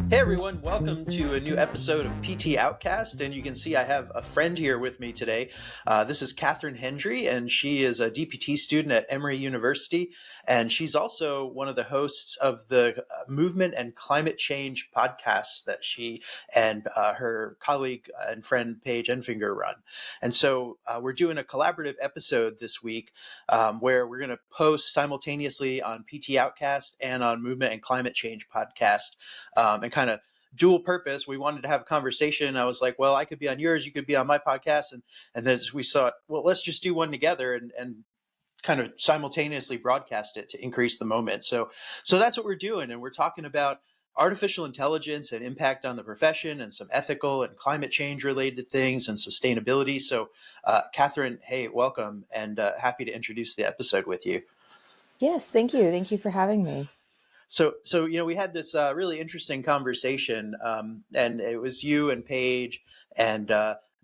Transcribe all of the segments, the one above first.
Hey everyone, welcome to a new episode of PT Outcast, and you can see I have a friend here with me today. This is Catherine Hendry, and she is a DPT student at Emory University, and she's also one of the hosts of the Movement and Climate Change podcast that she and her colleague and friend Paige Enfinger run. And so we're doing a collaborative episode this week where we're going to post simultaneously on PT Outcast and on Movement and Climate Change podcast, and kind of dual purpose. We wanted to have a conversation. I was like, well, I could be on yours, you could be on my podcast. And then we thought, well, let's just do one together and kind of simultaneously broadcast it to increase the moment. So that's what we're doing. And we're talking about artificial intelligence and impact on the profession and some ethical and climate change related things and sustainability. So Catherine, hey, welcome, and happy to introduce the episode with you. Yes, thank you. Thank you for having me. So we had this really interesting conversation, and it was you and Paige and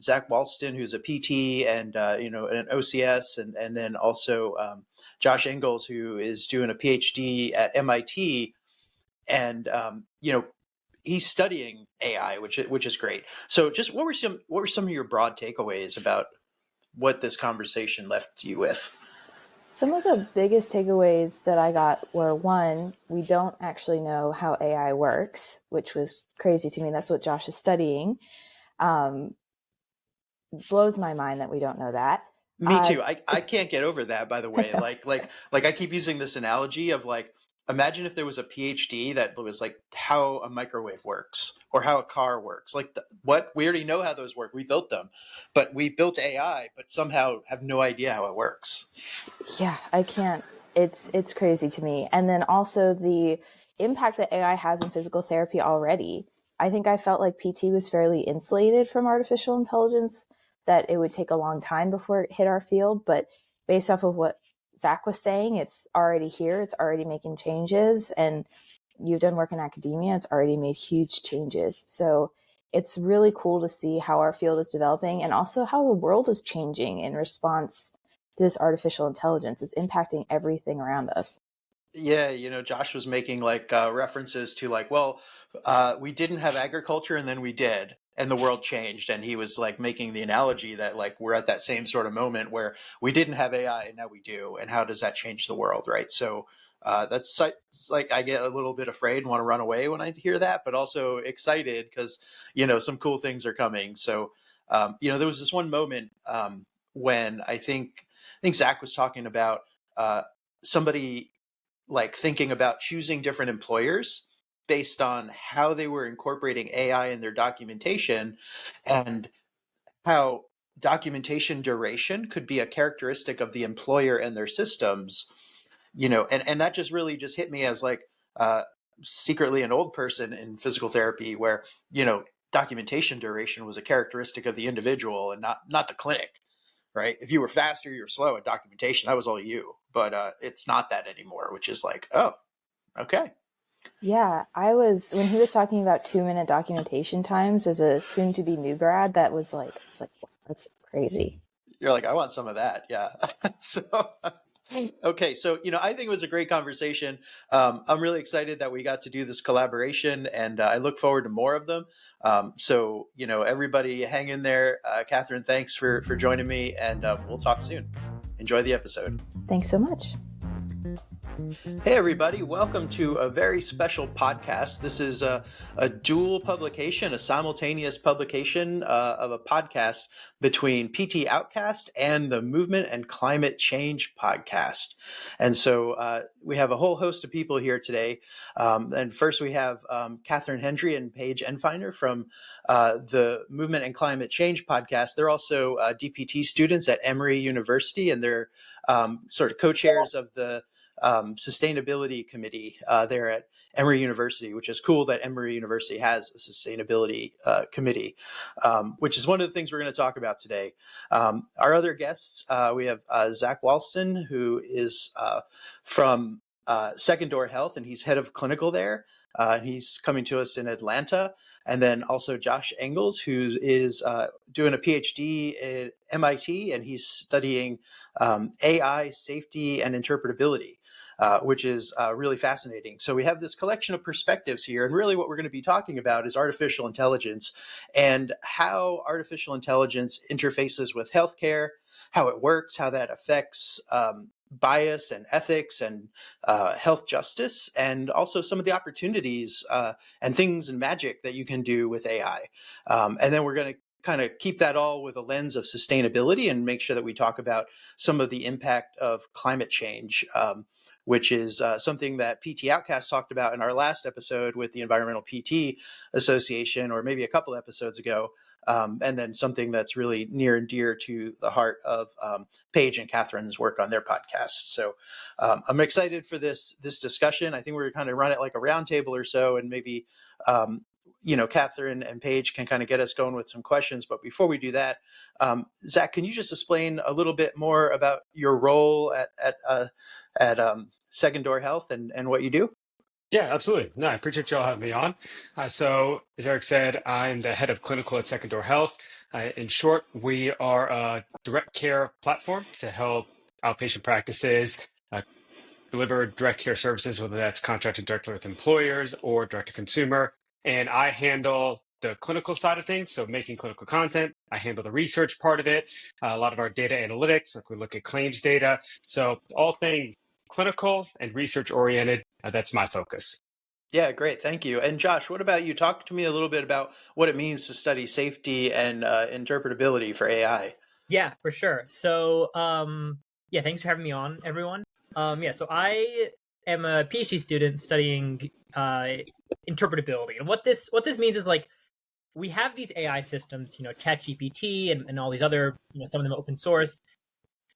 Zach Walston, who's a PT and an OCS, and then also Josh Engels, who is doing a PhD at MIT, and he's studying AI, which is great. So, just what were some of your broad takeaways about what this conversation left you with? Some of the biggest takeaways that I got were, one, we don't actually know how AI works, which was crazy to me. That's what Josh is studying. Blows my mind that we don't know that. Me too. I can't get over that, by the way. like I keep using this analogy of like, imagine if there was a PhD that was like how a microwave works or how a car works. Like what? We already know how those work. We built them, but we built AI, but somehow have no idea how it works. Yeah, I can't. It's crazy to me. And then also the impact that AI has in physical therapy already. I think I felt like PT was fairly insulated from artificial intelligence, that it would take a long time before it hit our field. But based off of what Zach was saying, it's already here. It's already making changes. And you've done work in academia. It's already made huge changes. So it's really cool to see how our field is developing and also how the world is changing in response to this artificial intelligence. Is impacting everything around us. Yeah, Josh was making like references to like, well, we didn't have agriculture and then we did, and the world changed. And he was like making the analogy that like we're at that same sort of moment where we didn't have AI and now we do, and how does that change the world, right? So that's like I get a little bit afraid and want to run away when I hear that, but also excited because some cool things are coming. So there was this one moment when I think Zach was talking about somebody like thinking about choosing different employers based on how they were incorporating AI in their documentation, and how documentation duration could be a characteristic of the employer and their systems, and that just really just hit me as like secretly an old person in physical therapy where, documentation duration was a characteristic of the individual and not the clinic. Right? If you were fast or you were slow at documentation, that was all you. But it's not that anymore, which is like, oh, okay. Yeah, when he was talking about 2-minute documentation times as a soon-to-be new grad, that was like, wow, that's crazy. You're like, I want some of that. Yeah. So, okay. So, I think it was a great conversation. I'm really excited that we got to do this collaboration, and I look forward to more of them. So, everybody hang in there. Catherine, thanks for joining me, and we'll talk soon. Enjoy the episode. Thanks so much. Hey everybody, welcome to a very special podcast. This is a dual publication, a simultaneous publication of a podcast between PT Outcast and the Movement and Climate Change podcast. And so we have a whole host of people here today. And first we have Catherine Hendry and Paige Enfinger from the Movement and Climate Change podcast. They're also DPT students at Emory University, and they're sort of co-chairs of the sustainability committee there at Emory University, which is cool that Emory University has a sustainability committee, which is one of the things we're going to talk about today. Our other guests, we have Zach Walston, who is from Second Door Health, and he's head of clinical there. He's coming to us in Atlanta. And then also Josh Engels, who is doing a PhD at MIT, and he's studying AI safety and interpretability. which is really fascinating. So we have this collection of perspectives here, and really what we're going to be talking about is artificial intelligence and how artificial intelligence interfaces with healthcare, how it works, how that affects bias and ethics and health justice, and also some of the opportunities and things and magic that you can do with AI. And then we're going to kind of keep that all with a lens of sustainability and make sure that we talk about some of the impact of climate change, which is something that PT Outcast talked about in our last episode with the Environmental PT Association, or maybe a couple episodes ago. And then something that's really near and dear to the heart of Paige and Catherine's work on their podcast. So I'm excited for this discussion. I think we're going to run it like a roundtable or so, and maybe Catherine and Paige can kind of get us going with some questions. But before we do that, Zach, can you just explain a little bit more about your role at Second Door Health and what you do? Yeah, absolutely. No, I appreciate y'all having me on. So, as Eric said, I'm the head of clinical at Second Door Health. In short, we are a direct care platform to help outpatient practices deliver direct care services, whether that's contracted directly with employers or direct to consumer. And I handle the clinical side of things, so making clinical content. I handle the research part of it, a lot of our data analytics, like we look at claims data. So all things clinical and research oriented, that's my focus. Yeah, great. Thank you. And Josh, what about you? Talk to me a little bit about what it means to study safety and interpretability for AI. Yeah, for sure. So, yeah, thanks for having me on, everyone. So I am a PhD student studying interpretability, and what this means is like we have these AI systems, ChatGPT and all these other, some of them open source,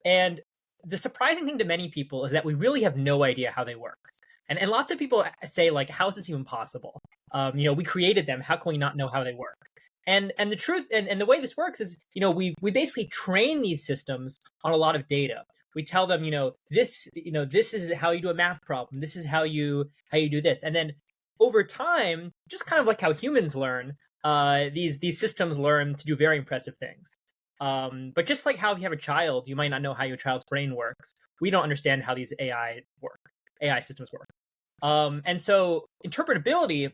and the surprising thing to many people is that we really have no idea how they work. And lots of people say, like, how is this even possible? We created them. How can we not know how they work? And the truth and the way this works is, we basically train these systems on a lot of data. We tell them, this is how you do a math problem. This is how you do this. And then over time, just kind of like how humans learn, these systems learn to do very impressive things. But just like how if you have a child, you might not know how your child's brain works. We don't understand how these AI systems work. And so interpretability,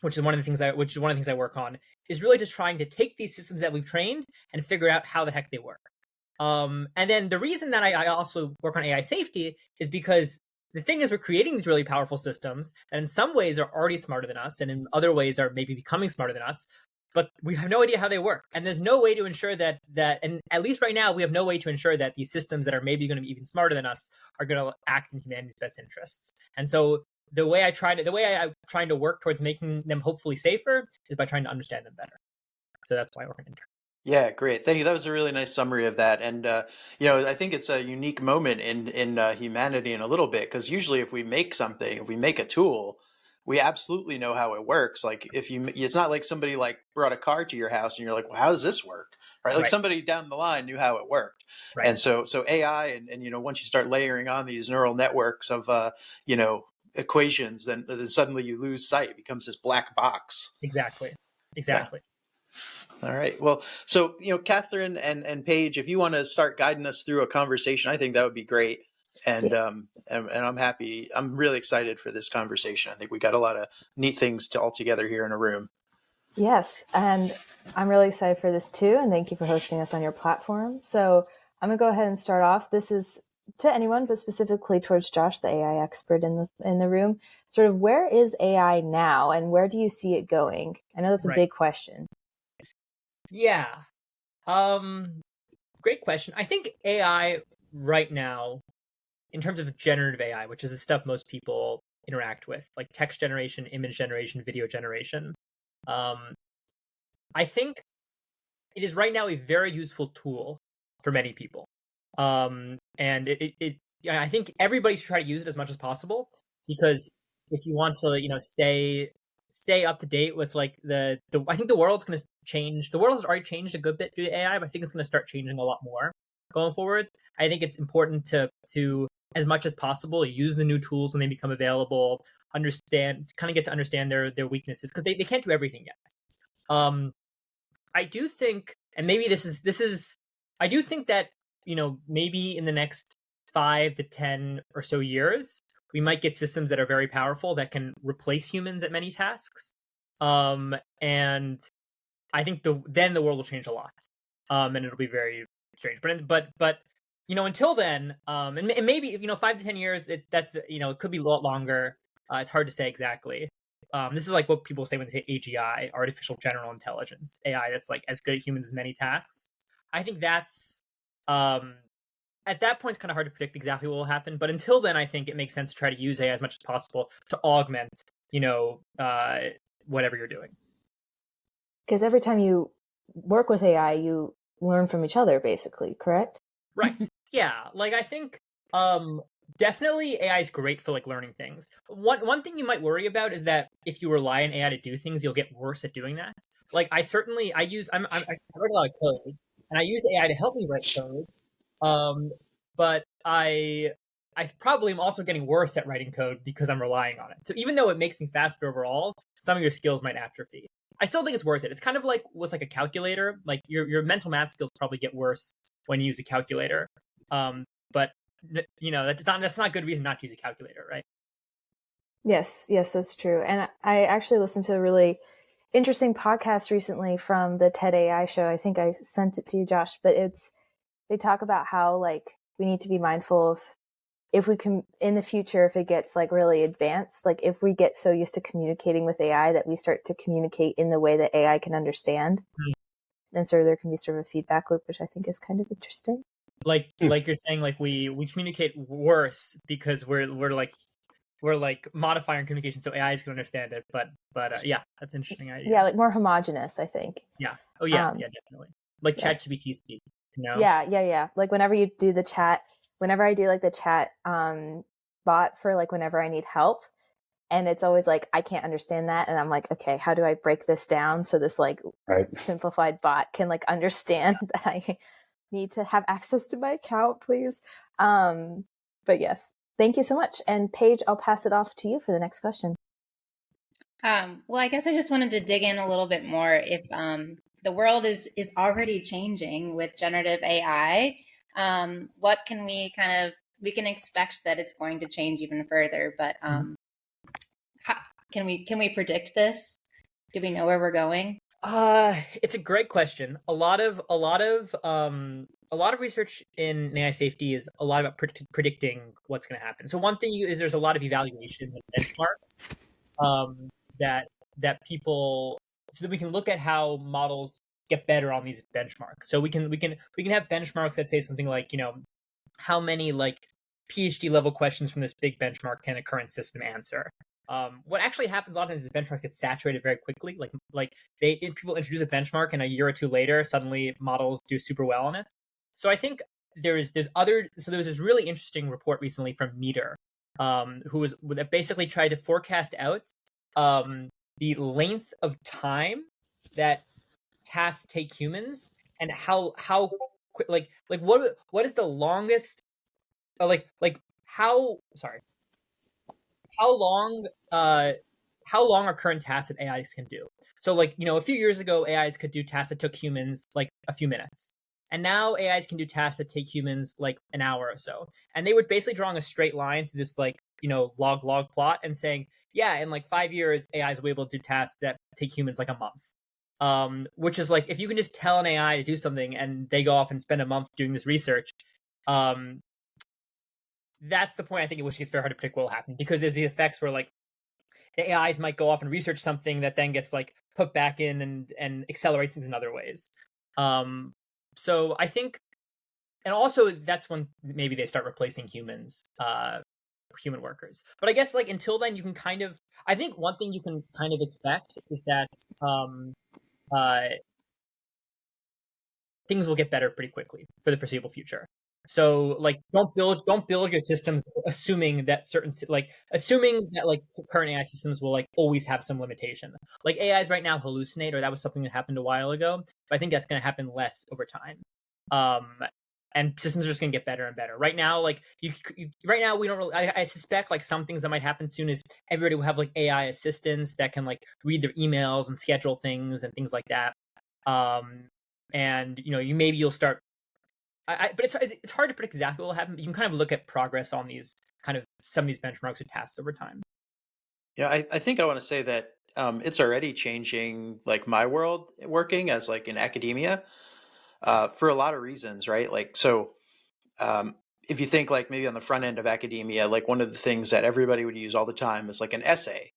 which is one of the things I work on, is really just trying to take these systems that we've trained and figure out how the heck they work. And then the reason that I also work on AI safety is because the thing is we're creating these really powerful systems that in some ways are already smarter than us and in other ways are maybe becoming smarter than us, but we have no idea how they work. And there's no way to ensure that, and at least right now, we have no way to ensure that these systems that are maybe going to be even smarter than us are going to act in humanity's best interests. And so the way I'm trying to work towards making them hopefully safer is by trying to understand them better. So that's why I work on intern. Yeah, great. Thank you. That was a really nice summary of that. And, I think it's a unique moment in humanity in a little bit, because usually if we make a tool, we absolutely know how it works. Like it's not like somebody like brought a car to your house and you're like, well, how does this work? Right. Like somebody down the line knew how it worked. Right. And so AI and once you start layering on these neural networks of, equations, then suddenly you lose sight. It becomes this black box. Exactly. Yeah. All right. Well, so, Catherine and Paige, if you want to start guiding us through a conversation, I think that would be great. And I'm happy. I'm really excited for this conversation. I think we got a lot of neat things all together here in a room. Yes. And I'm really excited for this too. And thank you for hosting us on your platform. So I'm going to go ahead and start off. This is to anyone, but specifically towards Josh, the AI expert in the room. Sort of where is AI now and where do you see it going? I know that's a big question. Yeah. Great question. I think AI right now, in terms of generative AI, which is the stuff most people interact with, like text generation, image generation, video generation, I think it is right now a very useful tool for many people. And I think everybody should try to use it as much as possible, because if you want to, stay up to date with like I think the world's going to change. The world has already changed a good bit due to AI, but I think it's going to start changing a lot more going forwards. I think it's important to as much as possible use the new tools when they become available, kind of get to understand their weaknesses, because they can't do everything yet. I do think, and maybe this is I do think that maybe in the next 5 to 10 or so years, we might get systems that are very powerful that can replace humans at many tasks. And I think then the world will change a lot, and it'll be very strange. But until then, and maybe 5 to 10 years, that's it could be a lot longer. It's hard to say exactly. This is like what people say when they say AGI, artificial general intelligence, AI that's like as good at humans as many tasks. I think that's at that point it's kind of hard to predict exactly what will happen. But until then, I think it makes sense to try to use AI as much as possible to augment, whatever you're doing. Because every time you work with AI, you learn from each other, basically, correct? Right. Yeah. Like I think definitely AI is great for like learning things. One thing you might worry about is that if you rely on AI to do things, you'll get worse at doing that. Like I write a lot of code, and I use AI to help me write codes. But I probably am also getting worse at writing code because I'm relying on it. So even though it makes me faster overall, some of your skills might atrophy. I still think it's worth it. It's kind of like with like a calculator. Like your mental math skills probably get worse when you use a calculator. But that's not a good reason not to use a calculator, right? Yes, that's true. And I actually listened to a really interesting podcast recently from the TED AI show. I think I sent it to you, Josh, but they talk about how like we need to be mindful of if we can in the future, if it gets like really advanced, like if we get so used to communicating with AI that we start to communicate in the way that AI can understand, then sort of there can be sort of a feedback loop, which I think is kind of interesting. Like you're saying, like we communicate worse because we're modifying communication so AIs can understand it. But yeah, that's an interesting idea. Yeah, like more homogenous, I think. Yeah. Oh yeah, yeah, definitely. Like yes. ChatGPT speak. Yeah. Like whenever you do the chat, whenever I do like the chat bot for like whenever I need help, and it's always like I can't understand that, and I'm like, okay, how do I break this down so this like simplified bot can like understand that I need to have access to my account, please. But yes, thank you so much. And Paige, I'll pass it off to you for the next question. Well, I guess I just wanted to dig in a little bit more. If the world is already changing with generative AI, what can we can expect that it's going to change even further, but can we predict this? Do we know where we're going? It's a great question. A lot of research in AI safety is a lot about predicting what's going to happen. So one thing is there's a lot of evaluations and benchmarks that people, so that we can look at how models get better on these benchmarks. So we can have benchmarks that say something like, how many like PhD level questions from this big benchmark can a current system answer? What actually happens a lot of times is the benchmarks get saturated very quickly. Like people introduce a benchmark, and a year or two later, suddenly models do super well on it. So I think there was this really interesting report recently from Meter, that basically tried to forecast out the length of time that tasks take humans, and how quick, what is the longest, how long are current tasks that AIs can do? So a few years ago, AIs could do tasks that took humans like a few minutes. And now AIs can do tasks that take humans like an hour or so. And they were basically drawing a straight line through this log plot and saying, yeah, in like 5 years, AIs will be able to do tasks that take humans like a month. Which is like, if you can just tell an AI to do something and they go off and spend a month doing this research, that's the point I think at which it's very hard to predict what will happen, because there's the effects where like the AIs might go off and research something that then gets like put back in and accelerates things in other ways. So I think, and also that's when maybe they start replacing humans, human workers. But I guess like until then, you can I think one thing you can kind of expect is that things will get better pretty quickly for the foreseeable future. So like don't build your systems assuming that current AI systems will like always have some limitation. Like AIs right now hallucinate, or that was something that happened a while ago. But I think that's going to happen less over time. And systems are just going to get better and better. Right now, like right now we don't really. I suspect like some things that might happen soon is everybody will have like AI assistants that can like read their emails and schedule things and things like that. And you'll start but it's hard to predict exactly what will happen. But you can kind of look at progress on these kind of some of these benchmarks with tasks over time. Yeah, I think I want to say that it's already changing like my world working as like in academia for a lot of reasons, right? Like, so um, if you think like maybe on the front end of academia, like one of the things that everybody would use all the time is like an essay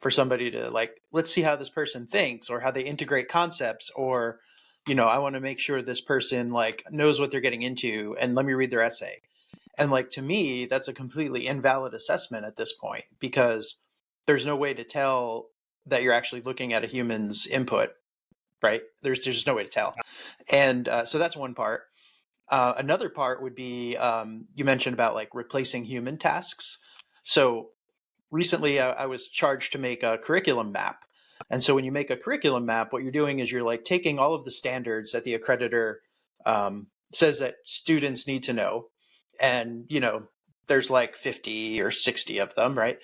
for somebody to like, let's see how this person thinks or how they integrate concepts, or, you know, I want to make sure this person like knows what they're getting into and let me read their essay. And like, to me, that's a completely invalid assessment at this point, because there's no way to tell that you're actually looking at a human's input, right? There's just no way to tell. And so that's one part. Another part would be you mentioned about like replacing human tasks. So recently I was charged to make a curriculum map. And so when you make a curriculum map, what you're doing is you're like taking all of the standards that the accreditor says that students need to know. And, you know, there's like 50 or 60 of them, right?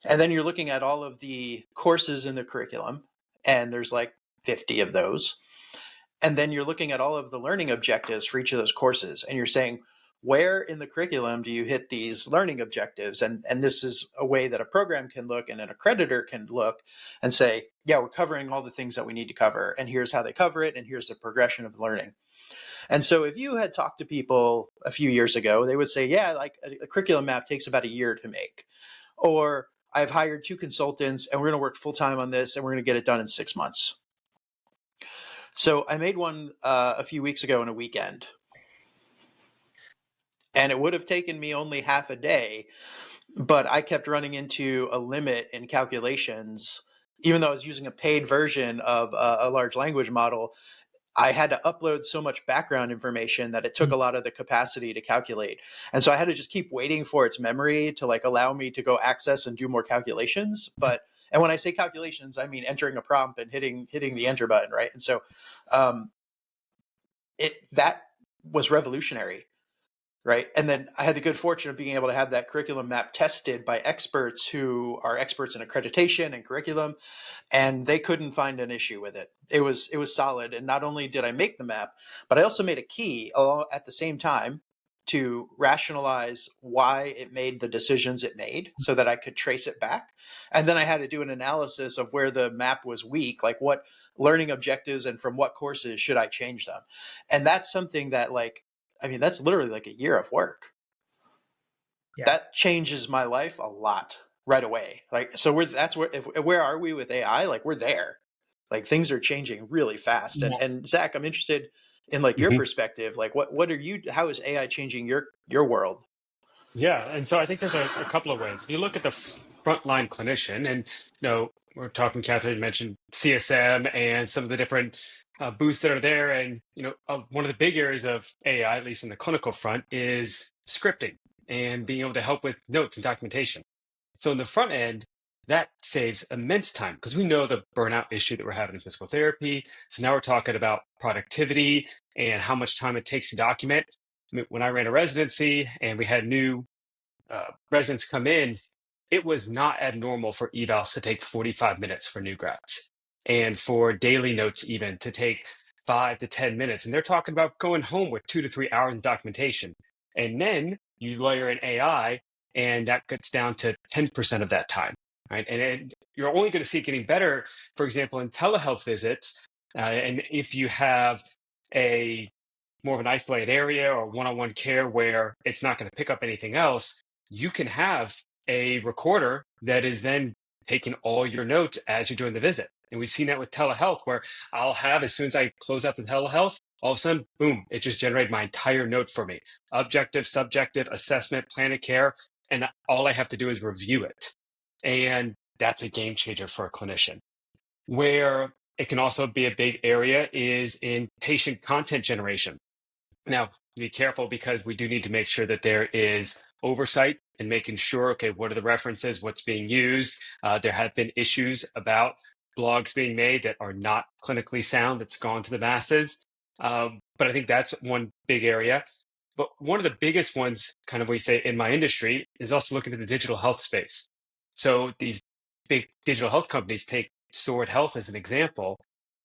And then you're looking at all of the courses in the curriculum, and there's like 50 of those. And then you're looking at all of the learning objectives for each of those courses, and you're saying, where in the curriculum do you hit these learning objectives? And this is a way that a program can look and an accreditor can look and say, yeah, we're covering all the things that we need to cover, and here's how they cover it, and here's the progression of learning. And so if you had talked to people a few years ago, they would say, yeah, like a curriculum map takes about a year to make. Or I've hired 2 consultants and we're going to work full time on this and we're going to get it done in 6 months. So I made one a few weeks ago in a weekend. And it would have taken me only half a day, but I kept running into a limit in calculations. Even though I was using a paid version of a large language model, I had to upload so much background information that it took a lot of the capacity to calculate. And so I had to just keep waiting for its memory to like allow me to go access and do more calculations. And when I say calculations, I mean entering a prompt and hitting the enter button, right? And so that was revolutionary, right? And then I had the good fortune of being able to have that curriculum map tested by experts who are experts in accreditation and curriculum, and they couldn't find an issue with it. It was solid. And not only did I make the map, but I also made a key at the same time to rationalize why it made the decisions it made so that I could trace it back. And then I had to do an analysis of where the map was weak, like what learning objectives and from what courses should I change them. And that's something that like, I mean, that's literally like a year of work. Yeah. That changes my life a lot right away. Like, so where are we with AI? Like, we're there. Like, things are changing really fast. Yeah. And Zach, I'm interested in like your perspective. Like, how is AI changing your world? Yeah, and so I think there's a couple of ways. If you look at the frontline clinician, and we're talking, Catherine mentioned CSM and some of the different booths that are there, and one of the big areas of AI, at least in the clinical front, is scripting and being able to help with notes and documentation. So in the front end, that saves immense time because we know the burnout issue that we're having in physical therapy. So now we're talking about productivity and how much time it takes to document. When I ran a residency and we had new residents come in, it was not abnormal for evals to take 45 minutes for new grads, and for daily notes even to take 5 to 10 minutes. And they're talking about going home with 2 to 3 hours of documentation. And then you layer in AI, and that gets down to 10% of that time, right? And you're only going to see it getting better, for example, in telehealth visits. And if you have a more of an isolated area or one-on-one care where it's not going to pick up anything else, you can have a recorder that is then taking all your notes as you're doing the visit. And we've seen that with telehealth, where I'll have, as soon as I close out the telehealth, all of a sudden, boom, it just generated my entire note for me. Objective, subjective, assessment, plan of care, and all I have to do is review it. And that's a game changer for a clinician. Where it can also be a big area is in patient content generation. Now, be careful because we do need to make sure that there is oversight and making sure, okay, what are the references, what's being used? There have been issues about blogs being made that are not clinically sound, that's gone to the masses. But I think that's one big area. But one of the biggest ones, kind of we say in my industry, is also looking at the digital health space. So these big digital health companies, take Sword Health as an example,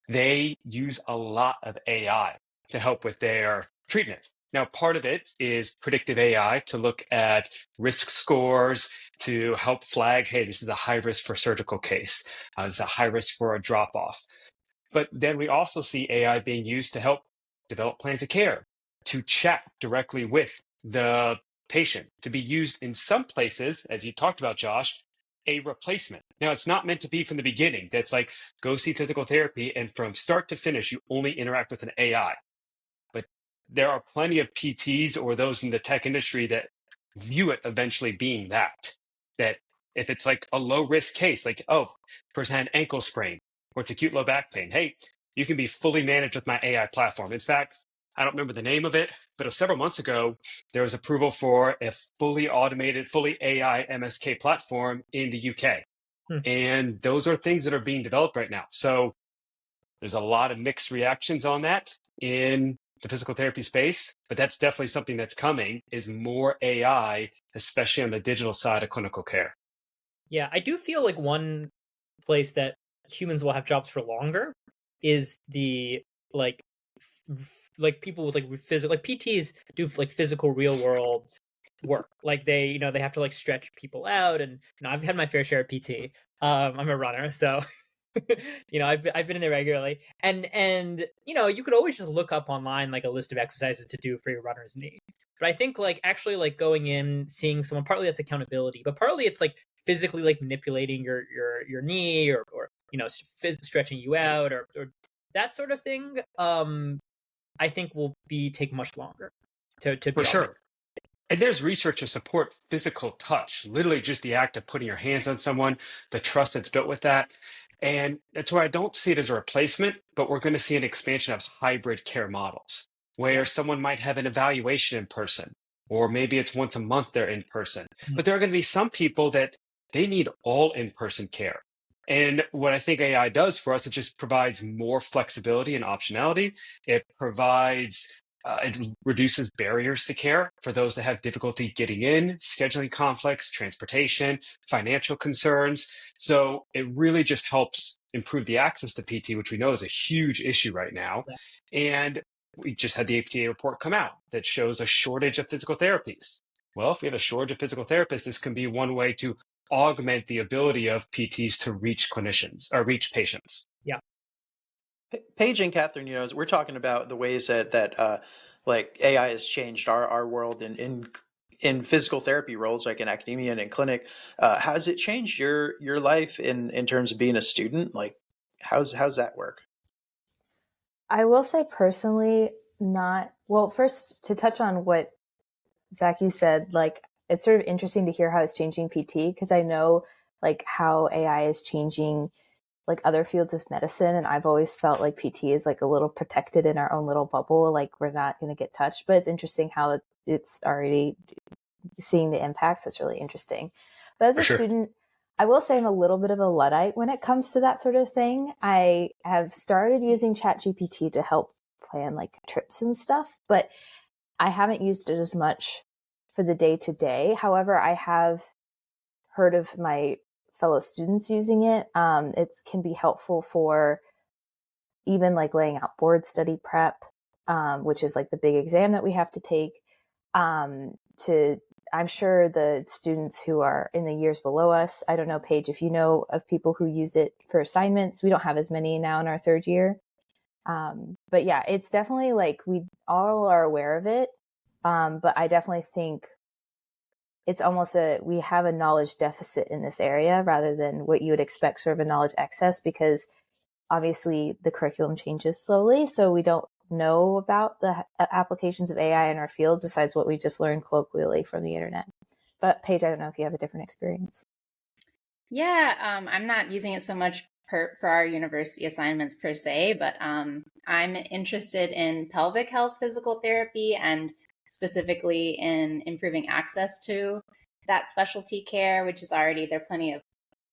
they use a lot of AI to help with their treatment. Now, part of it is predictive AI to look at risk scores to help flag, hey, this is a high risk for surgical case. This is a high risk for a drop off. But then we also see AI being used to help develop plans of care, to chat directly with the patient, to be used in some places, as you talked about, Josh, a replacement. Now, it's not meant to be from the beginning. That's like, go see physical therapy, and from start to finish, you only interact with an AI. But there are plenty of PTs or those in the tech industry that view it eventually being that if it's like a low risk case, like, oh, person had an ankle sprain or it's acute low back pain, hey, you can be fully managed with my AI platform. In fact, I don't remember the name of it, but several months ago, there was approval for a fully automated, fully AI MSK platform in the UK. And those are things that are being developed right now. So there's a lot of mixed reactions on that in the physical therapy space, but that's definitely something that's coming, is more AI, especially on the digital side of clinical care. Yeah, I do feel like one place that humans will have jobs for longer is the like people with like physical, like PTs do like physical real world work. Like they have to like stretch people out, and I've had my fair share of PT. I'm a runner, so I've been in there regularly, and you could always just look up online like a list of exercises to do for your runner's knee. But I think like actually like going in, seeing someone, partly that's accountability, but partly it's like physically like manipulating your knee, or stretching you out, or that sort of thing. I think will take much longer to be For automated. sure. And there's research to support physical touch, literally just the act of putting your hands on someone, the trust that's built with that. And that's why I don't see it as a replacement, but we're going to see an expansion of hybrid care models where someone might have an evaluation in person, or maybe it's once a month they're in person. But there are going to be some people that they need all in-person care. And what I think AI does for us, it just provides more flexibility and optionality. It provides it reduces barriers to care for those that have difficulty getting in, scheduling conflicts, transportation, financial concerns. So it really just helps improve the access to PT, which we know is a huge issue right now. And we just had the APTA report come out that shows a shortage of physical therapies. Well, if we have a shortage of physical therapists, this can be one way to augment the ability of PTs to reach clinicians or reach patients. Yeah. Paige and Catherine, we're talking about the ways that like AI has changed our world in physical therapy roles, like in academia and in clinic. Has it changed your life in terms of being a student? Like, how's that work? I will say personally, not well. First, to touch on what Zach, you said, like, it's sort of interesting to hear how it's changing PT, because I know like how AI is changing like other fields of medicine, and I've always felt like PT is like a little protected in our own little bubble, like we're not going to get touched. But it's interesting how it's already seeing the impacts. That's really interesting. But as a student, I will say I'm a little bit of a Luddite when it comes to that sort of thing. I have started using ChatGPT to help plan like trips and stuff, but I haven't used it as much for the day to day. However, I have heard of my fellow students using it. It can be helpful for even like laying out board study prep, which is like the big exam that we have to take. I'm sure the students who are in the years below us, I don't know, Paige, if you know of people who use it for assignments. We don't have as many now in our third year. But yeah, it's definitely like we all are aware of it. But I definitely think it's almost we have a knowledge deficit in this area rather than what you would expect, sort of a knowledge excess, because obviously the curriculum changes slowly. So we don't know about the applications of AI in our field besides what we just learned colloquially from the internet. But Paige, I don't know if you have a different experience. Yeah, I'm not using it so much for our university assignments per se, but I'm interested in pelvic health physical therapy, and specifically in improving access to that specialty care, which is already, there are plenty of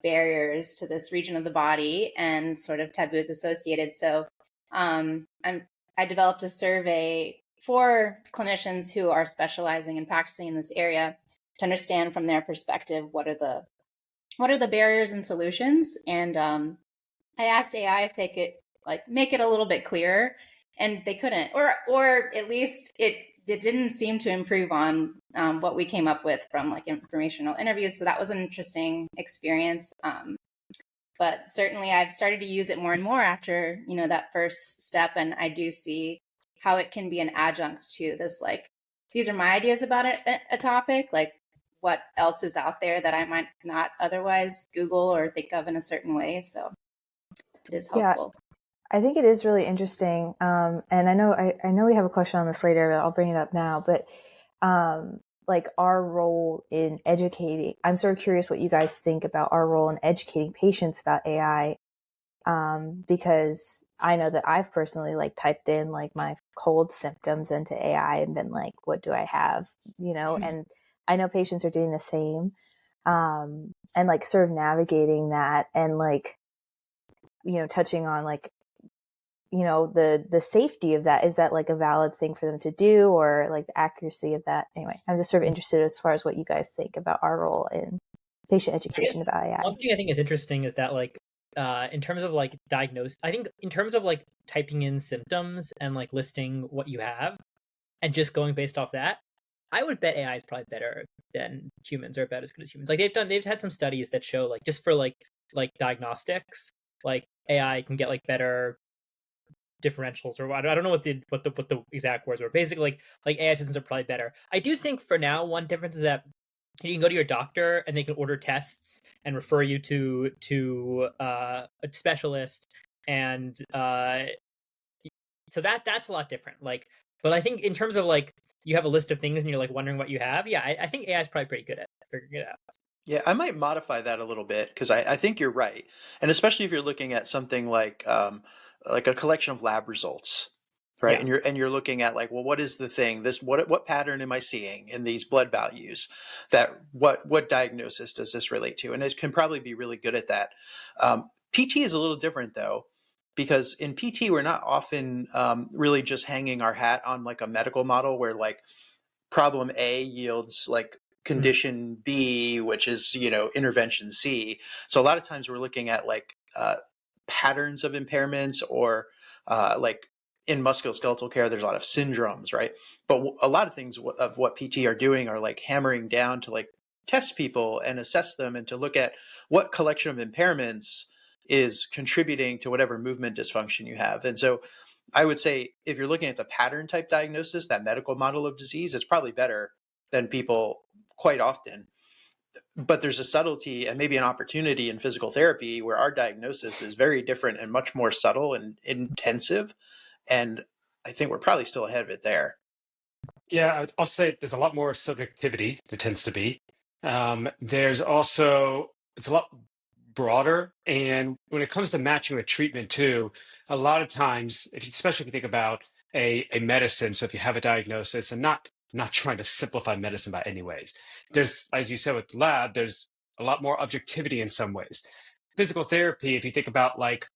barriers to this region of the body and sort of taboos associated. So I developed a survey for clinicians who are specializing and practicing in this area to understand from their perspective what are the barriers and solutions. And I asked AI if they could like make it a little bit clearer, and they couldn't, or at least it didn't seem to improve on what we came up with from like informational interviews. So that was an interesting experience. But certainly I've started to use it more and more after, that first step. And I do see how it can be an adjunct to this, like, these are my ideas about a topic, like what else is out there that I might not otherwise Google or think of in a certain way. So it is helpful. Yeah, I think it is really interesting. And I know we have a question on this later, but I'll bring it up now. But like our role in educating, I'm sort of curious what you guys think about our role in educating patients about AI. Because I know that I've personally like typed in like my cold symptoms into AI and been like, what do I have? And I know patients are doing the same. And like sort of navigating that and like, touching on like, the safety of that. Is that like a valid thing for them to do, or like the accuracy of that? Anyway, I'm just sort of interested as far as what you guys think about our role in patient education about AI. One thing I think is interesting is that like, in terms of like diagnose, I think in terms of like typing in symptoms and like listing what you have and just going based off that, I would bet AI is probably better than humans, or about as good as humans. Like they've had some studies that show like just for like diagnostics, like AI can get like better differentials, or I don't know what the exact words were. Basically, like AI systems are probably better. I do think for now one difference is that you can go to your doctor and they can order tests and refer you to a specialist, and so that's a lot different. Like, but I think in terms of like you have a list of things and you're like wondering what you have, yeah, I think AI is probably pretty good at figuring it out. Yeah, I might modify that a little bit because I think you're right, and especially if you're looking at something like a collection of lab results, right? Yeah. And you're looking at like, well, what is the thing? What pattern am I seeing in these blood values? That what diagnosis does this relate to? And it can probably be really good at that. PT is a little different though, because in PT we're not often really just hanging our hat on like a medical model where like problem A yields like condition B, which is, intervention C. So a lot of times we're looking at like patterns of impairments, or like in musculoskeletal care, there's a lot of syndromes, right? But a lot of things of what PT are doing are like hammering down to like test people and assess them and to look at what collection of impairments is contributing to whatever movement dysfunction you have. And so I would say if you're looking at the pattern type diagnosis, that medical model of disease, it's probably better than people quite often. But there's a subtlety and maybe an opportunity in physical therapy where our diagnosis is very different and much more subtle and intensive. And I think we're probably still ahead of it there. Yeah, I'll say there's a lot more subjectivity. There tends to be. There's also, it's a lot broader. And when it comes to matching a treatment too, a lot of times, especially if you think about a medicine, so if you have a diagnosis, and not trying to simplify medicine by any ways, there's, as you said with lab, there's a lot more objectivity in some ways. Physical therapy, if you think about like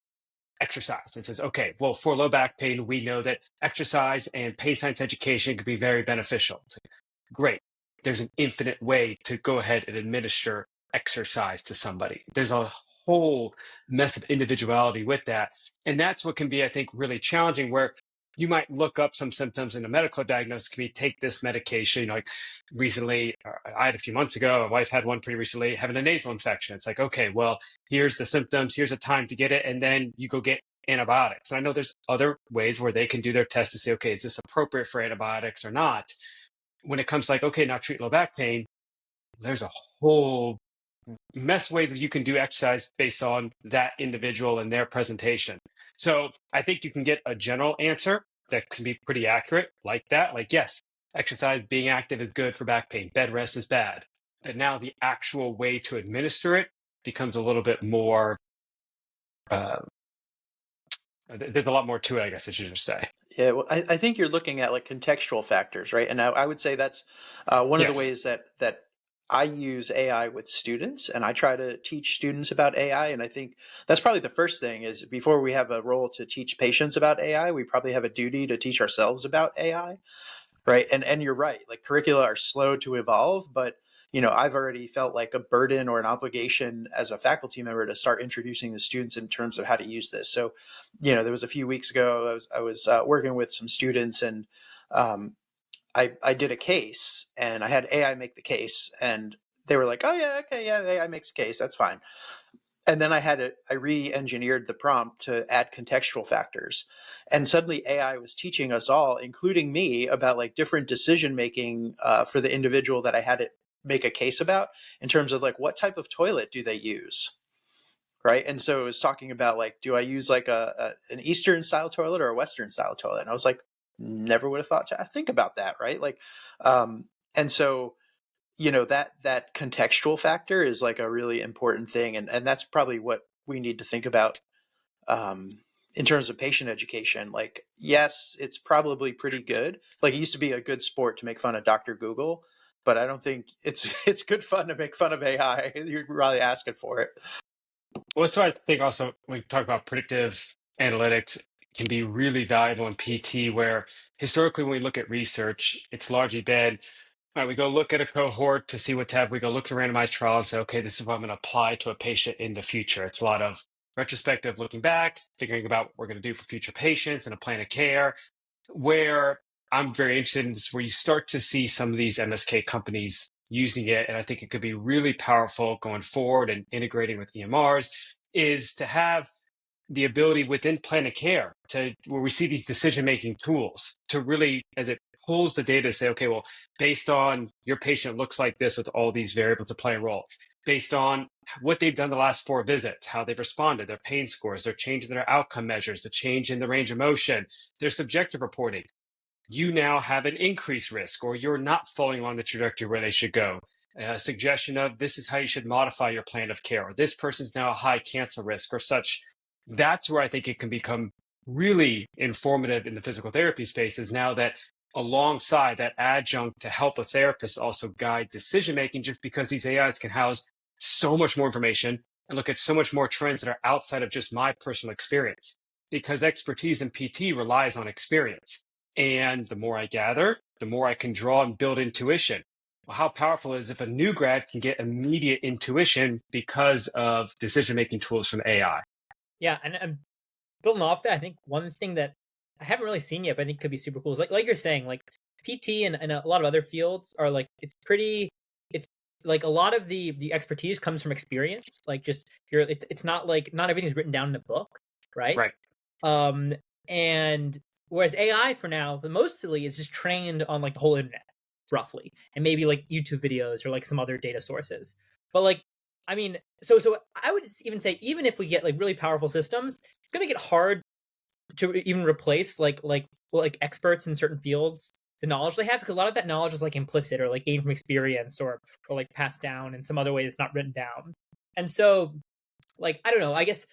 exercise, it says, okay, well, for low back pain, we know that exercise and pain science education could be very beneficial. It's like, great. There's an infinite way to go ahead and administer exercise to somebody. There's a whole mess of individuality with that. And that's what can be, I think, really challenging, where you might look up some symptoms in a medical diagnosis, can be take this medication. Like recently, I had a few months ago, my wife had one pretty recently, having a nasal infection. It's like, okay, well, here's the symptoms, here's the time to get it, and then you go get antibiotics. And I know there's other ways where they can do their test to say, okay, is this appropriate for antibiotics or not? When it comes to like, okay, now treat low back pain, there's a whole mess way that you can do exercise based on that individual and their presentation. So I think you can get a general answer that can be pretty accurate like that. Like, yes, exercise, being active is good for back pain. Bed rest is bad. But now the actual way to administer it becomes a little bit more, there's a lot more to it, I guess I should just say. Yeah, well, I think you're looking at like contextual factors, right? And I would say that's one of the ways that I use AI with students, and I try to teach students about AI. And I think that's probably the first thing is before we have a role to teach patients about AI, we probably have a duty to teach ourselves about AI, right? And you're right, like curricula are slow to evolve, but I've already felt like a burden or an obligation as a faculty member to start introducing the students in terms of how to use this. So, there was a few weeks ago, I was working with some students, and I did a case and I had AI make the case, and they were like, oh yeah, okay, yeah, AI makes a case, that's fine. And then I re-engineered the prompt to add contextual factors. And suddenly AI was teaching us all, including me, about like different decision making for the individual that I had it make a case about, in terms of like what type of toilet do they use, right? And so it was talking about like, do I use like an Eastern style toilet or a Western style toilet? And I was like, never would have thought to think about that, right? Like, and so that contextual factor is like a really important thing, and that's probably what we need to think about in terms of patient education. Like, yes, it's probably pretty good. Like, it used to be a good sport to make fun of Dr. Google, but I don't think it's good fun to make fun of AI. You're really asking for it. Well, so I think also when we talk about predictive analytics can be really valuable in PT, where historically when we look at research, it's largely been, all right, we go look at a cohort to see what's happening. We go look at a randomized trial and say, okay, this is what I'm going to apply to a patient in the future. It's a lot of retrospective looking back, figuring about what we're going to do for future patients and a plan of care. Where I'm very interested in is where you start to see some of these MSK companies using it, and I think it could be really powerful going forward and integrating with EMRs, is to have the ability within plan of care to where we see these decision-making tools to really, as it pulls the data, to say, okay, well, based on your patient looks like this with all these variables to play a role, based on what they've done the last 4 visits, how they've responded, their pain scores, their change in their outcome measures, the change in the range of motion, their subjective reporting. You now have an increased risk, or you're not following along the trajectory where they should go. A suggestion of this is how you should modify your plan of care, or this person's now a high cancer risk, or such. That's where I think it can become really informative in the physical therapy space, is now that alongside that adjunct to help a therapist also guide decision making, just because these AIs can house so much more information and look at so much more trends that are outside of just my personal experience. Because expertise in PT relies on experience. And the more I gather, the more I can draw and build intuition. Well, how powerful is if a new grad can get immediate intuition because of decision-making tools from AI? Yeah, and building off that, I think one thing that I haven't really seen yet, but I think could be super cool is like you're saying, like PT and a lot of other fields are like it's like a lot of the expertise comes from experience. Like just it's not like not everything's written down in a book, right? Right. And whereas AI for now, but mostly is just trained on like the whole internet, roughly, and maybe like YouTube videos or like some other data sources. But like, I mean, so I would even say even if we get like really powerful systems, it's gonna get hard to even replace like experts in certain fields, the knowledge they have, because a lot of that knowledge is like implicit or like gained from experience or like passed down in some other way that's not written down. And so, like, I don't know, I guess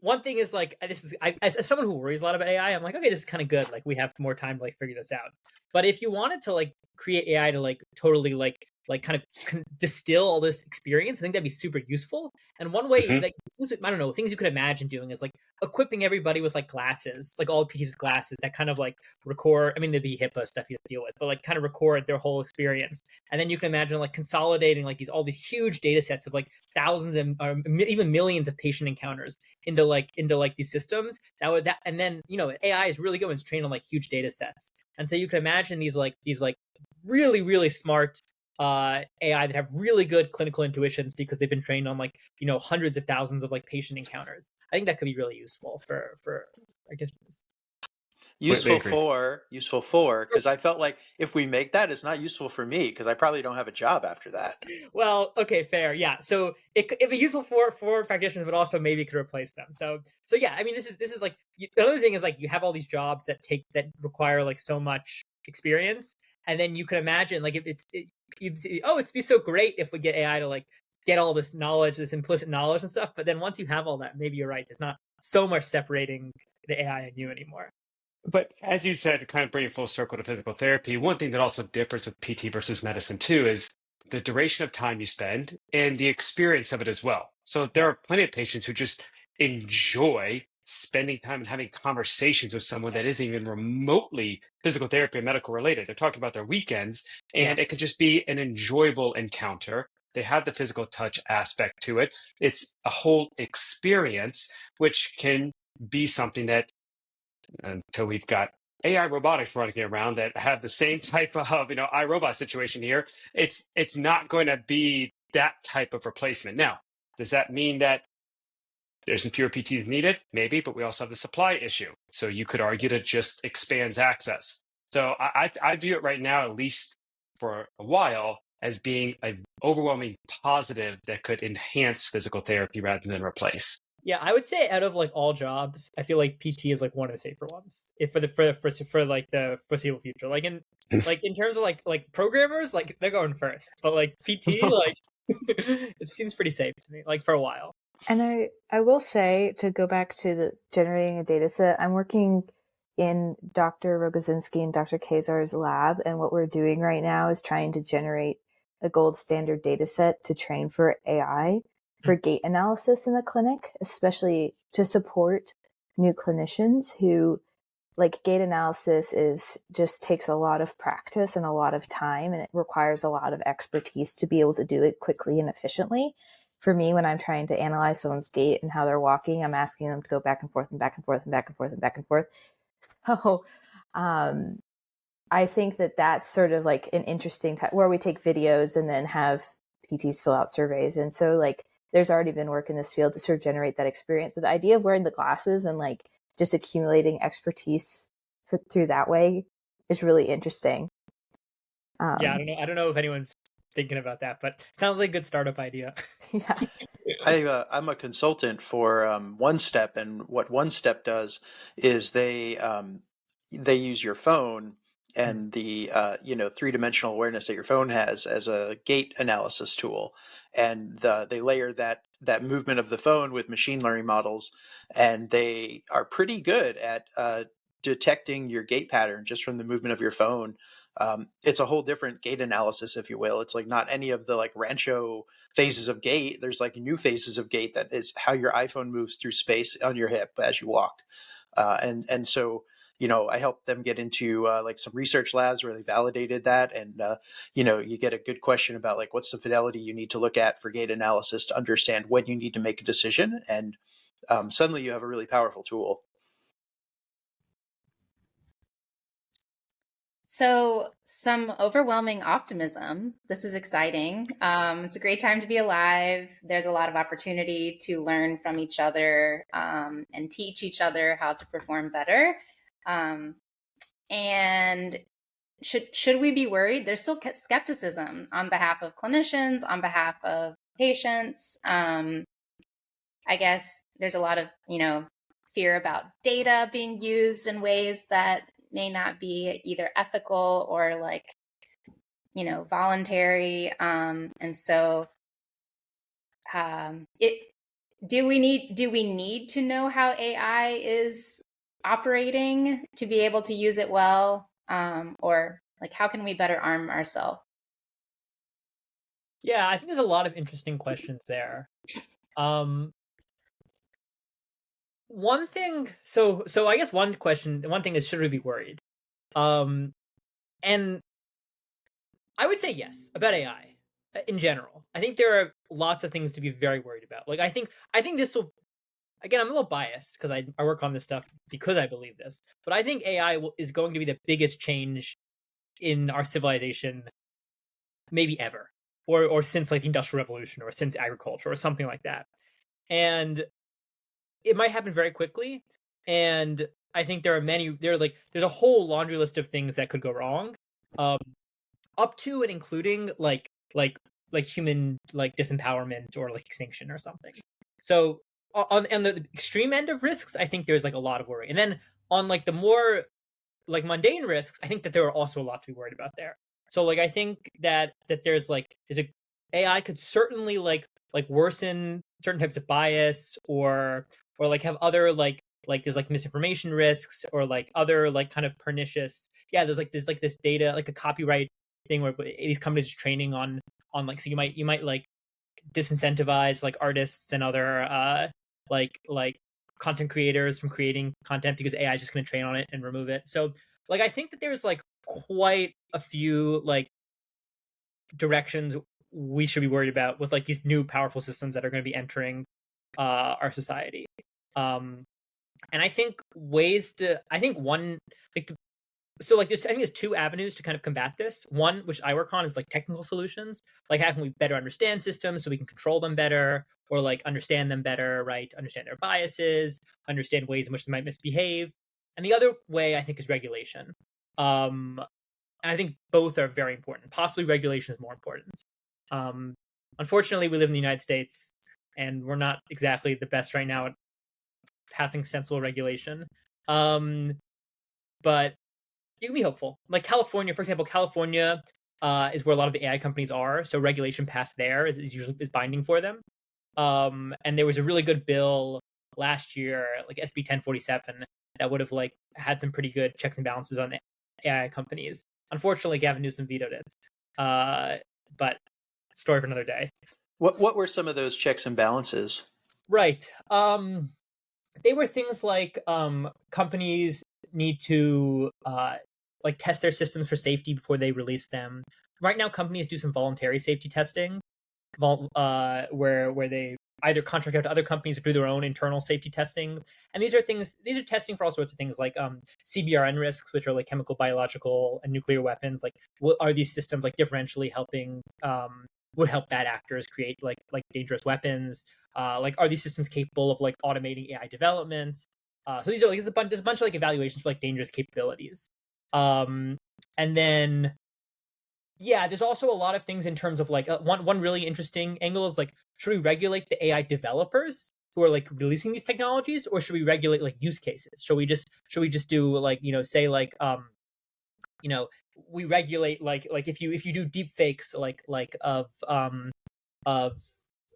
one thing is like this is as someone who worries a lot about AI, I'm like, okay, this is kind of good. Like we have more time to like figure this out. But if you wanted to like create AI to like totally like kind of distill all this experience, I think that'd be super useful. And one way, like I don't know, things you could imagine doing is like equipping everybody with like glasses, like all PTs with glasses that kind of like record. I mean, there'd be HIPAA stuff you have to deal with, but like kind of record their whole experience. And then you can imagine like consolidating like all these huge data sets of like thousands and even millions of patient encounters into like these systems and then AI is really good when it's trained on like huge data sets. And so you can imagine these really, really smart AI that have really good clinical intuitions because they've been trained on like hundreds of thousands of like patient encounters. I think that could be really useful for practitioners. Useful for, because I felt like if we make that, it's not useful for me because I probably don't have a job after that. Well, okay, fair, yeah. So it'd be useful for practitioners, but also maybe it could replace them. So yeah, I mean, this is like another thing is like you have all these jobs that require like so much experience, and then you can imagine like it'd be so great if we get AI to like get all this knowledge, this implicit knowledge and stuff. But then once you have all that, maybe you're right. There's not so much separating the AI and you anymore. But as you said, kind of bringing full circle to physical therapy, one thing that also differs with PT versus medicine too is the duration of time you spend and the experience of it as well. So there are plenty of patients who just enjoy spending time and having conversations with someone that isn't even remotely physical therapy and medical related. They're talking about their weekends, and it can just be an enjoyable encounter. They have the physical touch aspect to it. It's a whole experience, which can be something that until we've got AI robotics running around that have the same type of iRobot situation here. It's not going to be that type of replacement. Now, does that mean that there's some fewer PTs needed? Maybe, but we also have the supply issue. So you could argue that just expands access. So I view it right now, at least for a while, as being an overwhelming positive that could enhance physical therapy rather than replace. Yeah, I would say out of like all jobs, I feel like PT is like one of the safer ones. If for like the foreseeable future. Like in terms of like programmers, like they're going first. But like PT, like it seems pretty safe to me, like for a while. And I will say, to go back to the generating a data set, I'm working in Dr. Rogozinski and Dr. Kazar's lab, and what we're doing right now is trying to generate a gold standard data set to train for AI for gait analysis in the clinic, especially to support new clinicians who, like, gait analysis just takes a lot of practice and a lot of time, and it requires a lot of expertise to be able to do it quickly and efficiently. For me, when I'm trying to analyze someone's gait and how they're walking, I'm asking them to go back and forth and back and forth and back and forth and back and forth. So I think that that's sort of like an interesting type where we take videos and then have PTs fill out surveys. And so like there's already been work in this field to sort of generate that experience. But the idea of wearing the glasses and like just accumulating expertise through that way is really interesting. Yeah, I don't know if anyone's thinking about that, but it sounds like a good startup idea. Yeah. I'm a consultant for One Step, and what One Step does is they use your phone and the three-dimensional awareness that your phone has as a gait analysis tool, and they layer that movement of the phone with machine learning models, and they are pretty good at detecting your gait pattern just from the movement of your phone. It's a whole different gait analysis, if you will. It's like not any of the like Rancho phases of gait. There's like new phases of gait that is how your iPhone moves through space on your hip as you walk. And so, I helped them get into like some research labs where they validated that. And, you get a good question about like, what's the fidelity you need to look at for gait analysis to understand when you need to make a decision. And suddenly you have a really powerful tool. So, some overwhelming optimism. This is exciting. It's a great time to be alive. There's a lot of opportunity to learn from each other and teach each other how to perform better. And should we be worried? There's still skepticism on behalf of clinicians, on behalf of patients. I guess there's a lot of fear about data being used in ways that may not be either ethical or like voluntary, and so do we need to know how AI is operating to be able to use it well, or like how can we better arm ourselves? Yeah, I think there's a lot of interesting questions there. One thing, so I guess one thing is, should we be worried? And I would say yes about AI in general. I think there are lots of things to be very worried about. Like I think this will, again, I'm a little biased because I work on this stuff because I believe this, but I think AI is going to be the biggest change in our civilization maybe ever, or since like the Industrial Revolution, or since agriculture, or something like that. And it might happen very quickly, and I think there's a whole laundry list of things that could go wrong, up to and including like human like disempowerment or like extinction or something. So on the extreme end of risks, I think there's like a lot of worry, and then on like the more like mundane risks, I think that there are also a lot to be worried about there. So like I think that there's AI could certainly like worsen certain types of bias, or like have other like there's like misinformation risks, or like other like kind of pernicious, there's this data, like a copyright thing where these companies are training on like, so you might like disincentivize like artists and other like content creators from creating content because AI is just going to train on it and remove it. So like I think that there's like quite a few like directions we should be worried about with like these new powerful systems that are going to be entering our society. And I think one, like so like I think there's two avenues to kind of combat this. One, which I work on, is like technical solutions. Like how can we better understand systems so we can control them better, or like understand them better, right? Understand their biases, understand ways in which they might misbehave. And the other way I think is regulation. And I think both are very important. Possibly regulation is more important. Unfortunately, we live in the United States, and we're not exactly the best right now at passing sensible regulation. But you can be hopeful. Like California, for example, California is where a lot of the AI companies are, so regulation passed there is usually binding for them. And there was a really good bill last year, like SB 1047, that would have like had some pretty good checks and balances on AI companies. Unfortunately, Gavin Newsom vetoed it. But story for another day. What were some of those checks and balances? Right. They were things like companies need to like test their systems for safety before they release them. Right now, companies do some voluntary safety testing, where they either contract out to other companies or do their own internal safety testing. And these are testing for all sorts of things like CBRN risks, which are like chemical, biological, and nuclear weapons. Like, what are these systems like differentially helping? Would help bad actors create like dangerous weapons. Like, are these systems capable of like automating AI development? So these are like there's a bunch of like evaluations for like dangerous capabilities. And then there's also a lot of things in terms of like one really interesting angle is like, should we regulate the AI developers who are like releasing these technologies, or should we regulate like use cases? Should we just do like, say like we regulate like if you do deep fakes like of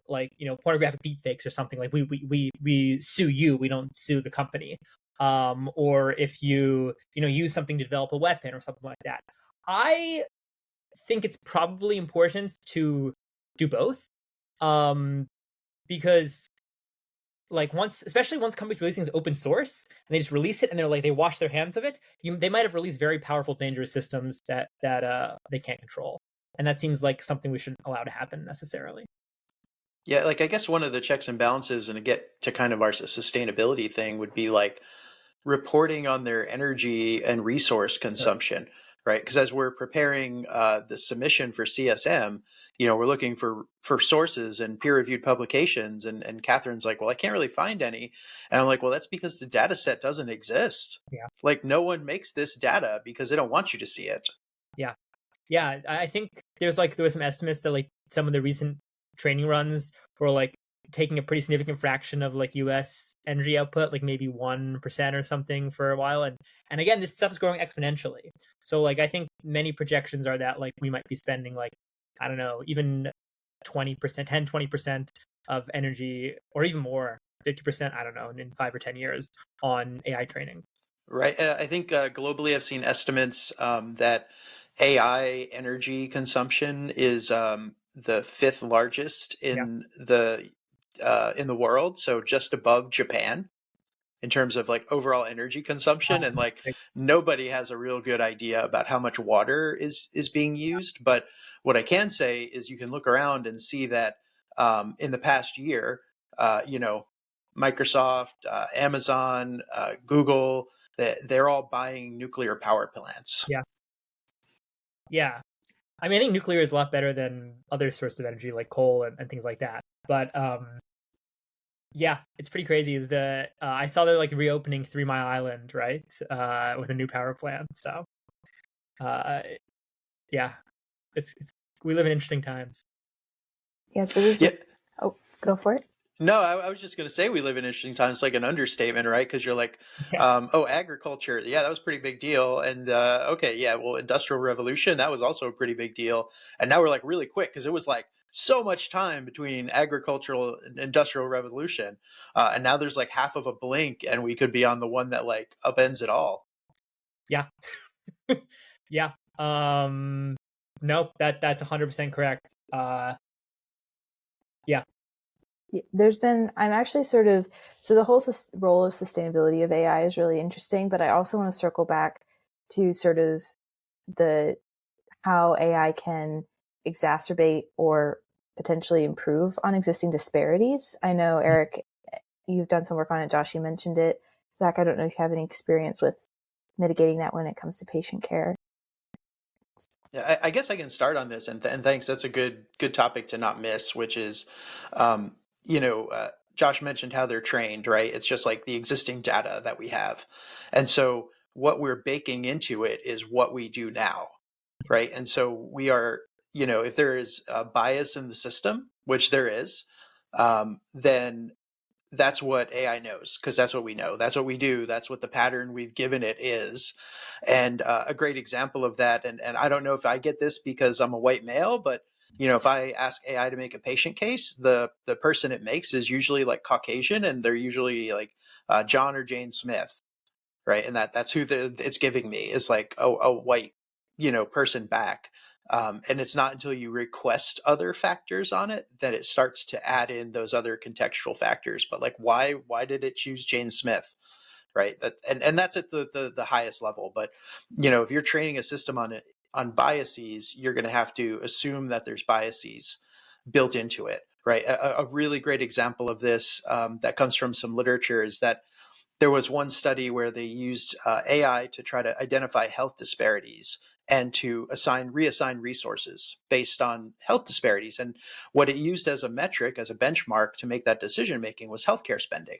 like pornographic deep fakes or something, like we sue you, we don't sue the company. Or if you use something to develop a weapon or something like that. I think it's probably important to do both, because like especially once companies release things open source and they just release it and they're like they wash their hands of it, they might have released very powerful, dangerous systems that they can't control, and that seems like something we shouldn't allow to happen necessarily. Yeah, like I guess one of the checks and balances, and to get to kind of our sustainability thing, would be like reporting on their energy and resource consumption, right? Because as we're preparing the submission for CSM, we're looking for sources and peer-reviewed publications, and Catherine's like, well, I can't really find any. And I'm like, well, that's because the data set doesn't exist. Yeah. Like, no one makes this data because they don't want you to see it. Yeah, I think there was some estimates that like some of the recent training runs were like taking a pretty significant fraction of like US energy output, like maybe 1% or something for a while. And again, this stuff is growing exponentially. So like I think many projections are that like we might be spending like, I don't know, even 20%, 10-20% of energy, or even more, 50%, I don't know, in 5 or 10 years on AI training. Right. I think globally I've seen estimates that AI energy consumption is the fifth largest in the world, so just above Japan in terms of like overall energy consumption. And like nobody has a real good idea about how much water is being used. But what I can say is you can look around and see that in the past year, Microsoft, Amazon, Google, they're all buying nuclear power plants. Yeah. I mean, I think nuclear is a lot better than other sources of energy like coal and things like that. But yeah, it's pretty crazy. Is the I saw they're like reopening 3 Mile Island, right, with a new power plant. So yeah, it's we live in interesting times. Yeah. So this. Oh, go for it. No, I was just going to say we live in interesting times. It's like an understatement, right? Because you're like, agriculture. Yeah, that was a pretty big deal. And Industrial Revolution, that was also a pretty big deal. And now we're like really quick because it was like so much time between agricultural and Industrial Revolution. And now there's like half of a blink and we could be on the one that like upends it all. Yeah. Yeah. Nope, that's 100% correct. Yeah. I'm actually so the whole role of sustainability of AI is really interesting, but I also want to circle back to sort of how AI can exacerbate or potentially improve on existing disparities. I know, Eric, you've done some work on it. Josh, you mentioned it. Zach, I don't know if you have any experience with mitigating that when it comes to patient care. Yeah, I guess I can start on this, and thanks. That's a good topic to not miss, which is, you know, Josh mentioned how they're trained, right? It's just like the existing data that we have, and so what we're baking into it is what we do now, right? And so we are, you know, if there is a bias in the system, which there is, then that's what AI knows, because that's what we know. That's what we do. That's what the pattern we've given it is. And a great example of that, and I don't know if I get this because I'm a white male, but you know, if I ask AI to make a patient case, the person it makes is usually like Caucasian, and they're usually like John or Jane Smith, right? And that's who it's giving me is like a white, you know, person back. And it's not until you request other factors on it that it starts to add in those other contextual factors. But like, why did it choose Jane Smith, right? That and that's at the highest level. But you know, if you're training a system on biases, you're going to have to assume that there's biases built into it, right? A really great example of this that comes from some literature is that there was one study where they used AI to try to identify health disparities and to reassign resources based on health disparities. And what it used as a metric, as a benchmark to make that decision making was healthcare spending.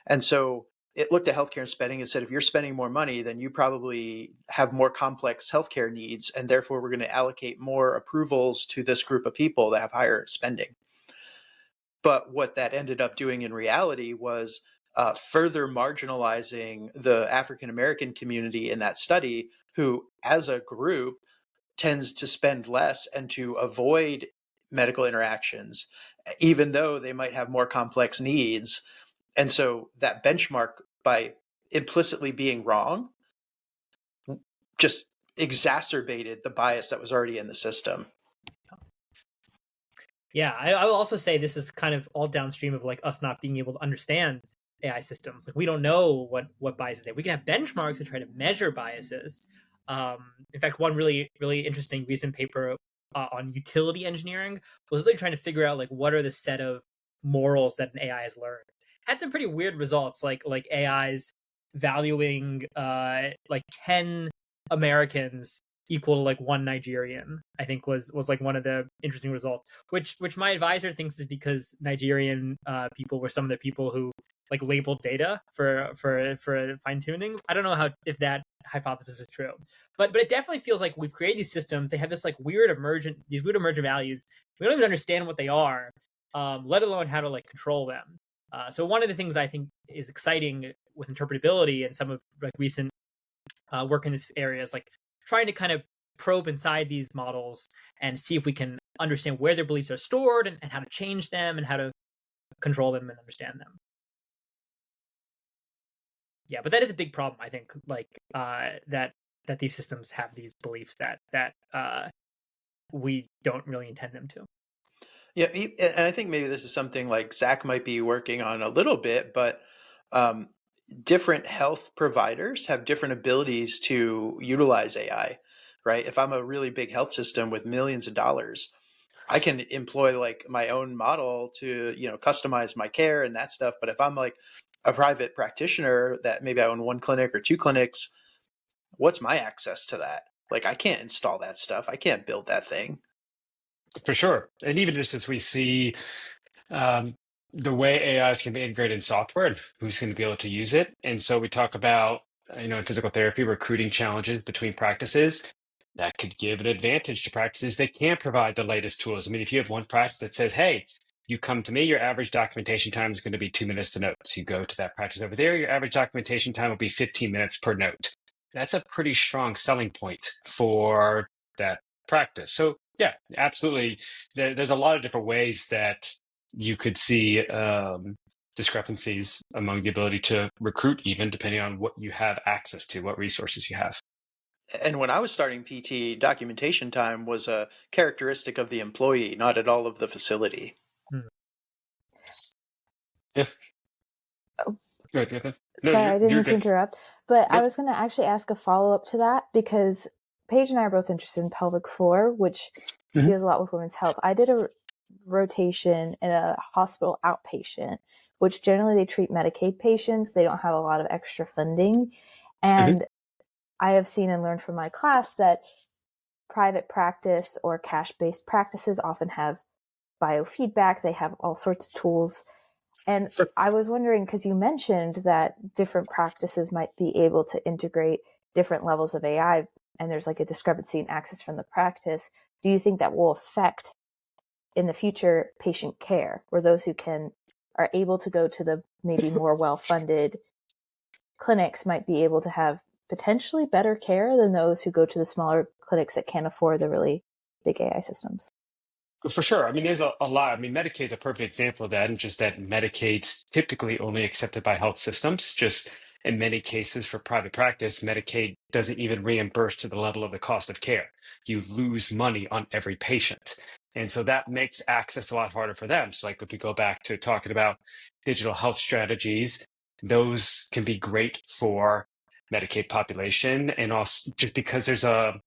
And so it looked at healthcare spending and said, if you're spending more money, then you probably have more complex healthcare needs, and therefore we're going to allocate more approvals to this group of people that have higher spending. But what that ended up doing in reality was further marginalizing the African American community in that study, who as a group tends to spend less and to avoid medical interactions, even though they might have more complex needs. And so that benchmark, by implicitly being wrong, just exacerbated the bias that was already in the system. Yeah, I will also say this is kind of all downstream of like us not being able to understand AI systems. Like we don't know what biases they. We can have benchmarks to try to measure biases. In fact, one really interesting recent paper on utility engineering was really trying to figure out like what are the set of morals that an AI has learned. Had some pretty weird results, like AIs valuing like 10 Americans equal to like one Nigerian, I think was like one of the interesting results, which my advisor thinks is because Nigerian people were some of the people who like labeled data for fine tuning. I don't know if that hypothesis is true, but it definitely feels like we've created these systems. They have this like weird emergent values. We don't even understand what they are, let alone how to like control them. So one of the things I think is exciting with interpretability and some of like recent work in this area is like trying to kind of probe inside these models and see if we can understand where their beliefs are stored and how to change them and how to control them and understand them. Yeah, but that is a big problem, I think, like that these systems have these beliefs that we don't really intend them to. Yeah, and I think maybe this is something like Zach might be working on a little bit, but different health providers have different abilities to utilize AI, right? If I'm a really big health system with millions of dollars, I can employ like my own model to, you know, customize my care and that stuff. But if I'm like a private practitioner that maybe I own one clinic or two clinics, what's my access to that? Like, I can't install that stuff. I can't build that thing. For sure. And even just as we see the way AIs can be integrated in software and who's going to be able to use it. And so we talk about, in physical therapy, recruiting challenges between practices. That could give an advantage to practices that can provide the latest tools. I mean, if you have one practice that says, hey, you come to me, your average documentation time is going to be 2 minutes to notes. You go to that practice over there, your average documentation time will be 15 minutes per note. That's a pretty strong selling point for that practice. So yeah, absolutely. There's a lot of different ways that you could see discrepancies among the ability to recruit, even depending on what you have access to, what resources you have. And when I was starting PT, documentation time was a characteristic of the employee, not at all of the facility. If Sorry, I didn't mean to interrupt, but Nope. I was going to actually ask a follow-up to that because Paige and I are both interested in pelvic floor, which deals a lot with women's health. I did a rotation in a hospital outpatient, which generally they treat Medicaid patients. They don't have a lot of extra funding. And I have seen and learned from my class that private practice or cash-based practices often have biofeedback. They have all sorts of tools. And So I was wondering, because you mentioned that different practices might be able to integrate different levels of AI, and there's like a discrepancy in access from the practice. Do you think that will affect in the future patient care, where those who are able to go to the maybe more well-funded clinics might be able to have potentially better care than those who go to the smaller clinics that can't afford the really big AI systems? for sure. I mean, there's a lot. I mean, Medicaid's a perfect example of that, and just that Medicaid's typically only accepted by health systems. Just in many cases for private practice, Medicaid doesn't even reimburse to the level of the cost of care. You lose money on every patient. And so that makes access a lot harder for them. So, like if we go back to talking about digital health strategies, those can be great for Medicaid population. And also just because there's a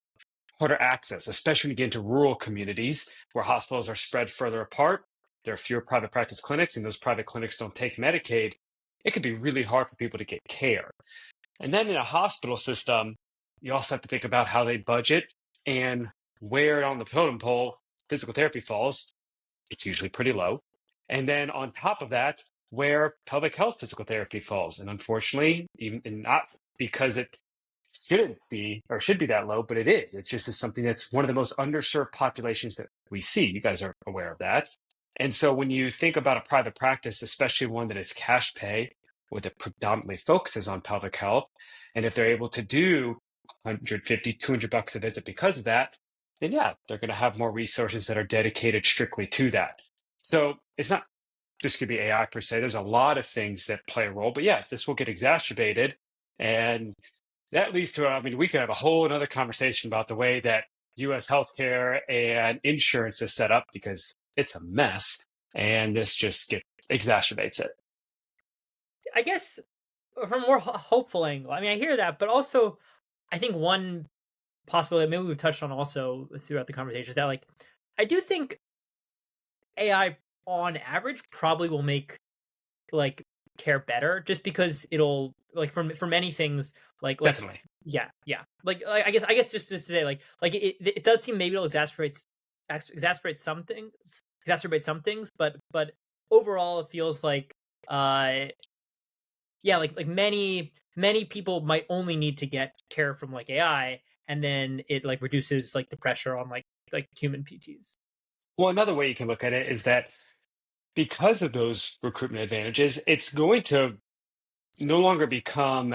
harder access, especially when you get into rural communities where hospitals are spread further apart. There are fewer private practice clinics, and those private clinics don't take Medicaid. It can be really hard for people to get care. And then in a hospital system, you also have to think about how they budget and where on the totem pole physical therapy falls. It's usually pretty low. And then on top of that, where pelvic health physical therapy falls. And unfortunately, even and not because it shouldn't be or should be that low, but it is. It's just something that's one of the most underserved populations that we see. You guys are aware of that. And so when you think about a private practice, especially one that is cash pay, where it predominantly focuses on pelvic health, and if they're able to do 150, $200 a visit because of that, then yeah, they're going to have more resources that are dedicated strictly to that. So it's not just going to be AI per se. There's a lot of things that play a role, but yeah, this will get exacerbated. And that leads to, I mean, we could have a whole another conversation about the way that US healthcare and insurance is set up because it's a mess. And this just exacerbates it. I guess from a more hopeful angle, I mean, I hear that, but also I think one possibility, maybe we've touched on also throughout the conversation, is that like I do think AI on average probably will make like care better, just because it'll like for many things Definitely. yeah I guess just to say it does seem maybe it'll exacerbate some things, but overall it feels like uh yeah, like many people might only need to get care from like AI, and then it like reduces like the pressure on like human PTs. Well, another way you can look at it is that because of those recruitment advantages, it's going to no longer become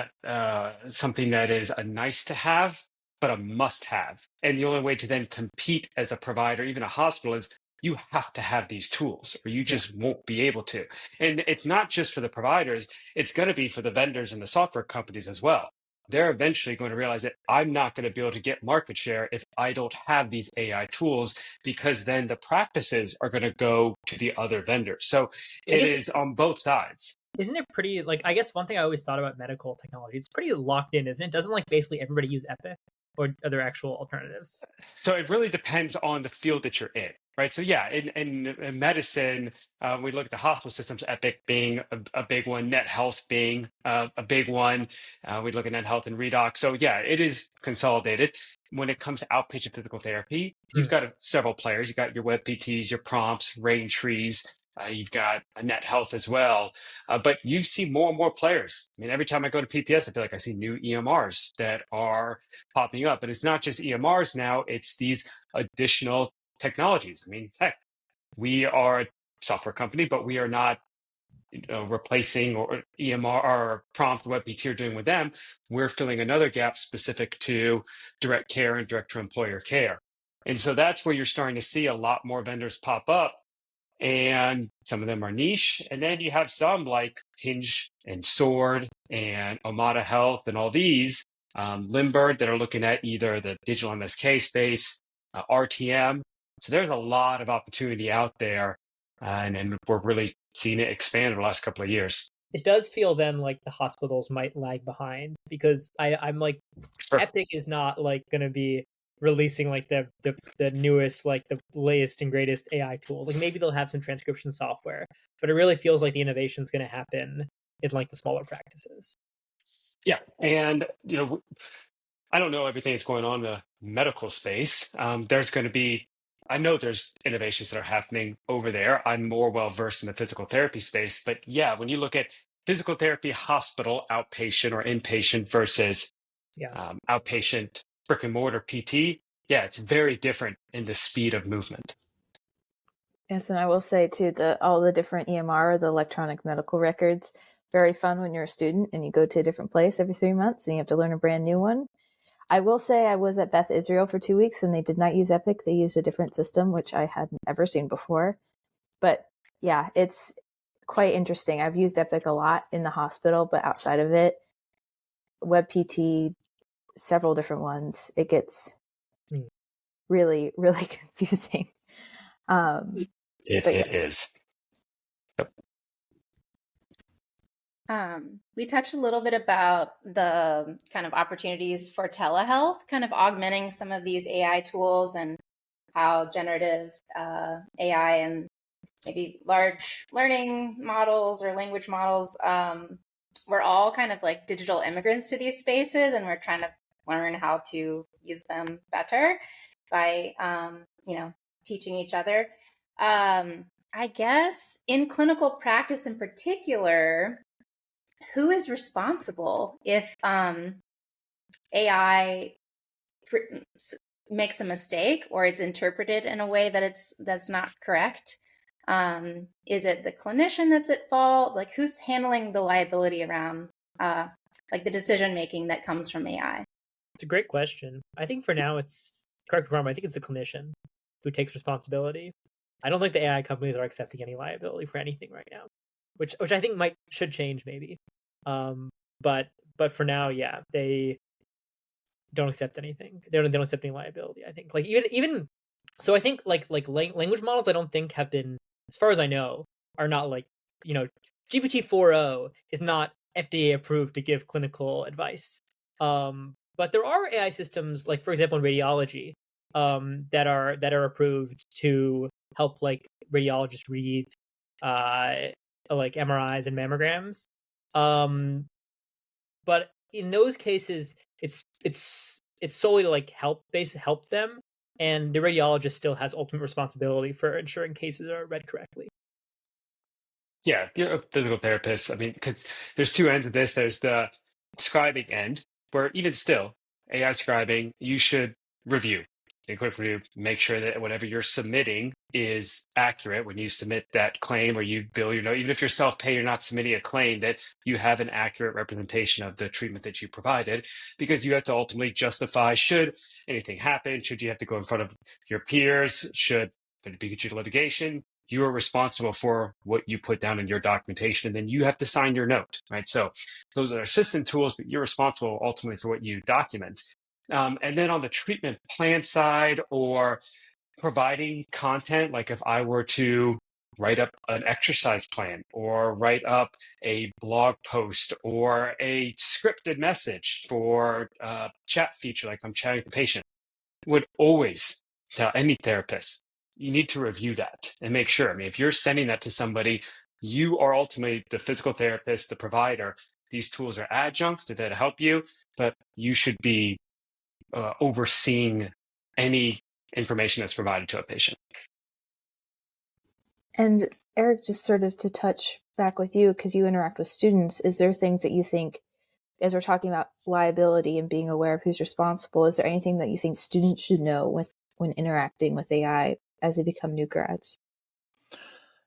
something that is a nice to have, but a must have. And the only way to then compete as a provider, even a hospital, is you have to have these tools or you Yeah. just won't be able to. And it's not just for the providers, it's going to be for the vendors and the software companies as well. They're eventually going to realize that I'm not going to be able to get market share if I don't have these AI tools, because then the practices are going to go to the other vendors. So I it guess is on both sides. isn't it pretty like I guess one thing I always thought about medical technology, it's pretty locked in, isn't it? Doesn't like basically everybody use Epic or other actual alternatives? So it really depends on the field that you're in, right? So yeah, in medicine, we look at the hospital systems, Epic being a big one, Net Health being a big one. We look at Net Health and Redox. So yeah, it is consolidated. When it comes to outpatient physical therapy, you've got several players. You've got your web PTs, your prompts, rain trees. You've got a Net Health as well. But you see more and more players. I mean, every time I go to PPS, I feel like I see new EMRs that are popping up. And it's not just EMRs now, it's these additional technologies. I mean, heck, we are a software company, but we are not replacing or EMR or prompt what BT are doing with them. We're filling another gap specific to direct care and direct to employer care. And so that's where you're starting to see a lot more vendors pop up, and some of them are niche. And then you have some like Hinge and Sword and Omada Health and all these, Limbird, that are looking at either the digital MSK space, RTM. So there's a lot of opportunity out there, and we're really seeing it expand over the last couple of years. It does feel then like the hospitals might lag behind, because I'm like Sure. Epic is not like going to be releasing like the newest, like the latest and greatest AI tools. Like maybe they'll have some transcription software, but it really feels like the innovation is going to happen in like the smaller practices. Yeah, and I don't know everything that's going on in the medical space. There's going to be, I know there's innovations that are happening over there. I'm more well versed in the physical therapy space, but yeah, when you look at physical therapy, hospital, outpatient or inpatient versus Yeah. outpatient brick and mortar PT, yeah, it's very different in the speed of movement. Yes, and I will say too, all the different EMR, the electronic medical records, very fun when you're a student and you go to a different place every 3 months and you have to learn a brand new one. I will say I was at Beth Israel for 2 weeks and they did not use Epic. They used a different system, which I hadn't ever seen before. But yeah, it's quite interesting. I've used Epic a lot in the hospital, but outside of it, WebPT, several different ones, it gets really, really confusing. It But yes. is. We touched a little bit about the kind of opportunities for telehealth, kind of augmenting some of these AI tools and how generative AI and maybe large learning models or language models, we're all kind of like digital immigrants to these spaces, and we're trying to learn how to use them better by, teaching each other. I guess in clinical practice in particular, who is responsible if AI makes a mistake or it's interpreted in a way that's not correct? Is it the clinician that's at fault? Like, who's handling the liability around like the decision making that comes from AI? It's a great question. I think for now it's, correct me if I'm wrong, I think it's the clinician who takes responsibility. I don't think the AI companies are accepting any liability for anything right now, which I think should change maybe. But for now, yeah, they don't accept anything. They don't accept any liability. I think like even so, I think like language models, I don't think have been, as far as I know, are not like, GPT 4.0 is not FDA approved to give clinical advice. But there are AI systems, like for example in radiology, that are approved to help like radiologists read like MRIs and mammograms. But in those cases, it's solely to like help them, and the radiologist still has ultimate responsibility for ensuring cases are read correctly. Yeah, you're a physical therapist. I mean, because there's two ends of this. There's the scribing end, where even still, AI scribing, you should review. A quick review, make sure that whatever you're submitting is accurate when you submit that claim or you bill your note. Even if you're self-pay, you're not submitting a claim, that you have an accurate representation of the treatment that you provided, because you have to ultimately justify, should anything happen, should you have to go in front of your peers, should it be due to litigation, you are responsible for what you put down in your documentation, and then you have to sign your note, right? So those are assistant tools, but you're responsible ultimately for what you document. And then on the treatment plan side, or providing content, like if I were to write up an exercise plan or write up a blog post or a scripted message for a chat feature, like I'm chatting with the patient, would always tell any therapist, you need to review that and make sure. I mean, if you're sending that to somebody, you are ultimately the physical therapist, the provider. These tools are adjuncts to help you, but you should be overseeing any information that's provided to a patient. And Eric, just sort of to touch back with you, because you interact with students, is there things that you think, as we're talking about liability and being aware of who's responsible, is there anything that you think students should know when interacting with AI as they become new grads?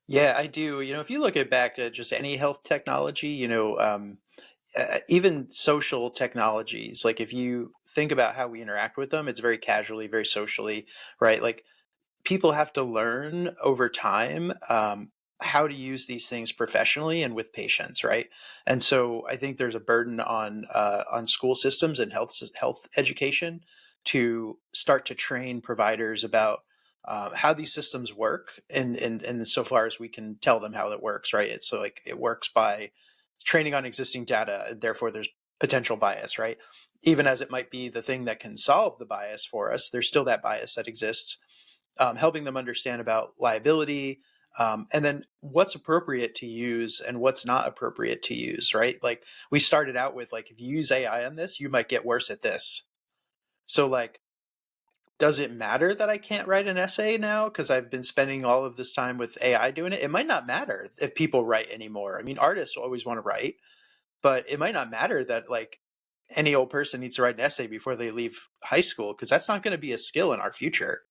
Yeah, I do. If you look at back at just any health technology, even social technologies, like if you think about how we interact with them, it's very casually, very socially, right? Like people have to learn over time how to use these things professionally and with patients, right? And so I think there's a burden on school systems and health education to start to train providers about how these systems work, and so far as we can tell them how it works, right? It's so like it works by training on existing data, and therefore there's potential bias, right? Even as it might be the thing that can solve the bias for us, there's still that bias that exists. Helping them understand about liability, And then what's appropriate to use and what's not appropriate to use, right? Like we started out with like, if you use AI on this, you might get worse at this. So like, does it matter that I can't write an essay now because I've been spending all of this time with AI doing it? It might not matter if people write anymore. I mean, artists always want to write, but it might not matter that like any old person needs to write an essay before they leave high school, because that's not going to be a skill in our future.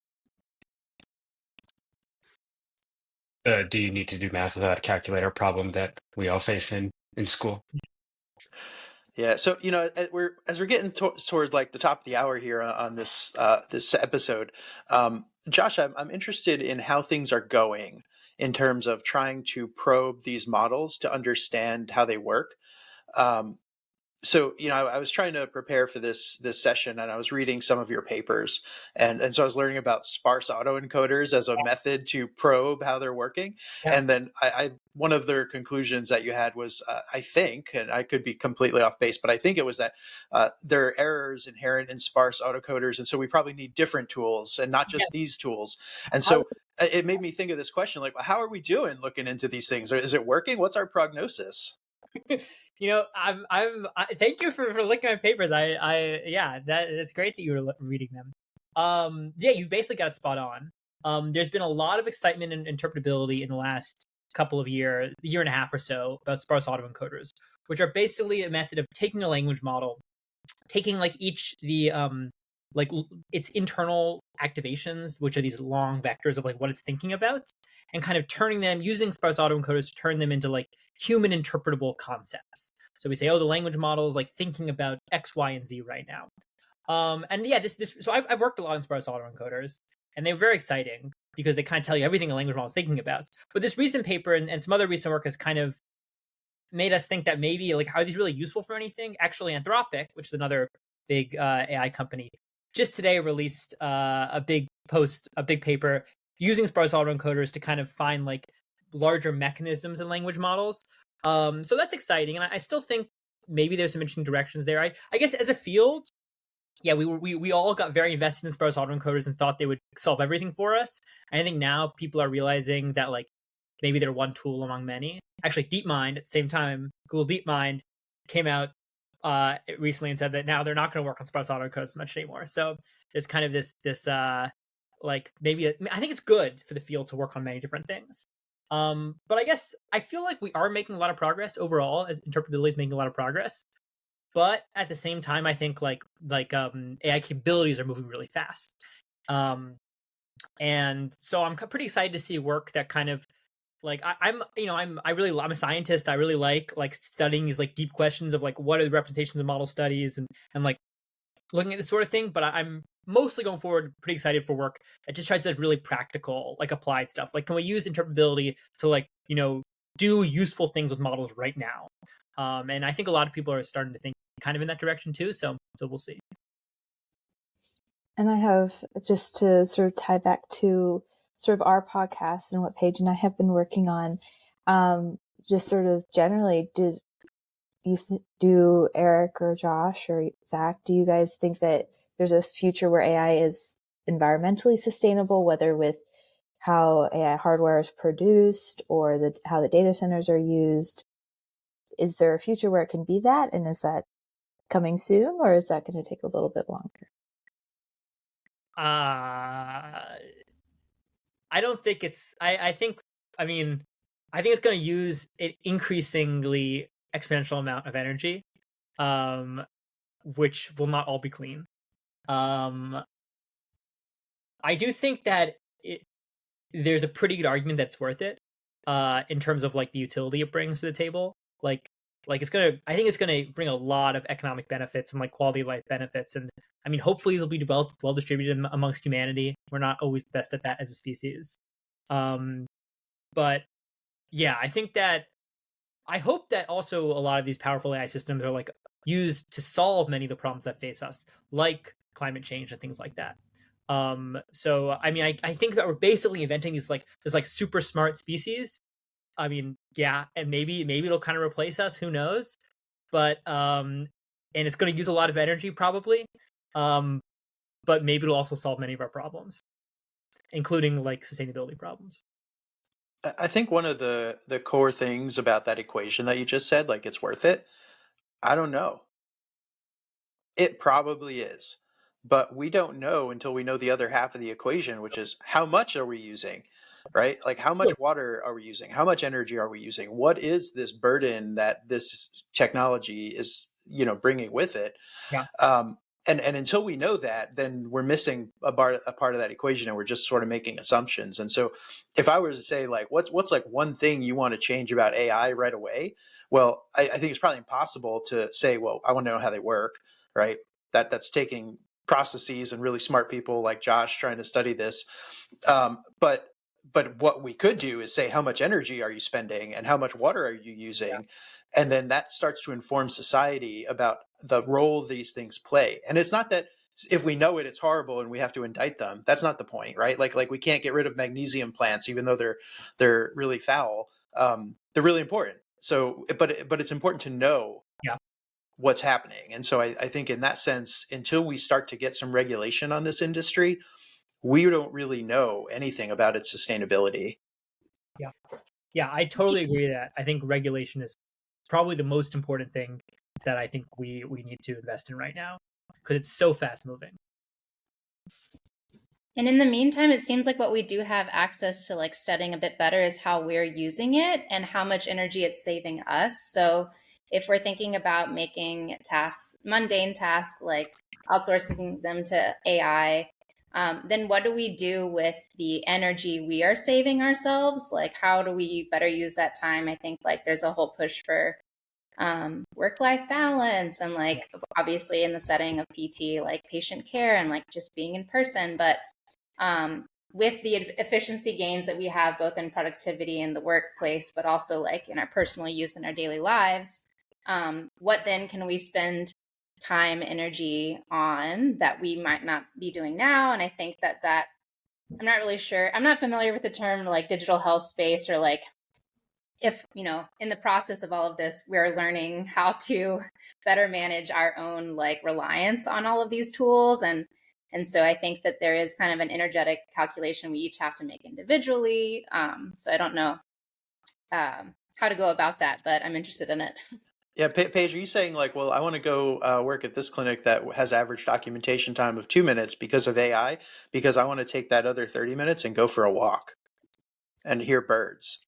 Do you need to do math without a calculator problem that we all face in school? Yeah, so as we're getting toward like the top of the hour here on this this episode, Josh, I'm interested in how things are going in terms of trying to probe these models to understand how they work. So I was trying to prepare for this session, and I was reading some of your papers, and so I was learning about sparse autoencoders as a method to probe how they're working. Yeah. And then I one of the conclusions that you had was, I think, and I could be completely off base, but I think it was that there are errors inherent in sparse autoencoders, and so we probably need different tools and not just these tools. And so it made me think of this question, like, how are we doing looking into these things? Is it working? What's our prognosis? Thank you for looking at my papers. That's great that you were reading them. You basically got it spot on. There's been a lot of excitement and interpretability in the last couple of year and a half or so about sparse autoencoders, which are basically a method of taking a language model, taking like its internal activations, which are these long vectors of like what it's thinking about, and kind of turning them, using sparse autoencoders to turn them into like human interpretable concepts. So we say, the language model is like thinking about X, Y, and Z right now. So I've worked a lot on sparse autoencoders, and they're very exciting because they kind of tell you everything a language model is thinking about. But this recent paper and some other recent work has kind of made us think that maybe like, are these really useful for anything? Actually, Anthropic, which is another big AI company, just today released a big paper using sparse autoencoders to kind of find like larger mechanisms in language models. So that's exciting, and I still think maybe there's some interesting directions there. I guess as a field, we all got very invested in sparse autoencoders and thought they would solve everything for us. And I think now people are realizing that like maybe they're one tool among many. Actually, DeepMind at the same time, Google DeepMind came out recently and said that now they're not going to work on sparse autoencoders much anymore. So there's kind of this like maybe I think it's good for the field to work on many different things. But I guess I feel like we are making a lot of progress overall, as interpretability is making a lot of progress. But at the same time, I think like AI capabilities are moving really fast. And so I'm pretty excited to see work that kind of like I'm a scientist. I really like studying these like deep questions of like what are the representations of model studies and like looking at this sort of thing. But I'm mostly going forward pretty excited for work that just tries to really practical, like applied stuff. Like, can we use interpretability to like do useful things with models right now? And I think a lot of people are starting to think kind of in that direction too. So we'll see. And I have, just to sort of tie back to sort of our podcast and what Paige and I have been working on, just sort of generally, do Eric or Josh or Zach, do you guys think that there's a future where AI is environmentally sustainable, whether with how AI hardware is produced or how the data centers are used? Is there a future where it can be that? And is that coming soon, or is that going to take a little bit longer? I don't think it's. I think it's going to use an increasingly exponential amount of energy, which will not all be clean. I do think that there's a pretty good argument that's worth it, in terms of like the utility it brings to the table. I think it's gonna bring a lot of economic benefits and like quality of life benefits, and I mean hopefully it'll be well distributed amongst humanity. We're not always the best at that as a species, but yeah, I hope that also a lot of these powerful AI systems are like used to solve many of the problems that face us, like climate change and things like that. So I mean I think that we're basically inventing this super smart species. I mean, yeah, and maybe it'll kind of replace us. Who knows? But and it's going to use a lot of energy probably. But maybe it'll also solve many of our problems, including like sustainability problems. I think one of the core things about that equation that you just said, like it's worth it. I don't know. It probably is. But we don't know until we know the other half of the equation, which is how much are we using, right? Like how much water are we using? How much energy are we using? What is this burden that this technology is, bringing with it? Yeah. And until we know that, then we're missing a part of that equation, and we're just sort of making assumptions. And so, if I were to say like, what's like one thing you want to change about AI right away? Well, I think it's probably impossible to say, well, I want to know how they work, right? That's taking processes and really smart people like Josh trying to study this. But what we could do is say, how much energy are you spending and how much water are you using? Yeah. And then that starts to inform society about the role these things play. And it's not that if we know it, it's horrible and we have to indict them. That's not the point, right? Like we can't get rid of magnesium plants, even though they're really foul. They're really important. So, but it's important to know what's happening. And so I think in that sense, until we start to get some regulation on this industry, we don't really know anything about its sustainability. Yeah, I totally agree with that. I think regulation is probably the most important thing that I think we need to invest in right now, because it's so fast moving. And in the meantime, it seems like what we do have access to like studying a bit better is how we're using it and how much energy it's saving us. So if we're thinking about making tasks, mundane tasks, like outsourcing them to AI, then what do we do with the energy we are saving ourselves? Like, how do we better use that time? I think like there's a whole push for work-life balance, and like obviously in the setting of PT, like patient care and like just being in person. But with the efficiency gains that we have both in productivity in the workplace, but also like in our personal use in our daily lives, what then can we spend time, energy on that we might not be doing now? And I think that I'm not really sure. I'm not familiar with the term like digital health space, or like if, in the process of all of this, we're learning how to better manage our own like reliance on all of these tools. And so I think that there is kind of an energetic calculation we each have to make individually. So I don't know how to go about that, but I'm interested in it. Yeah, Paige, are you saying like, well, I want to go work at this clinic that has average documentation time of 2 minutes because of AI, because I want to take that other 30 minutes and go for a walk and hear birds?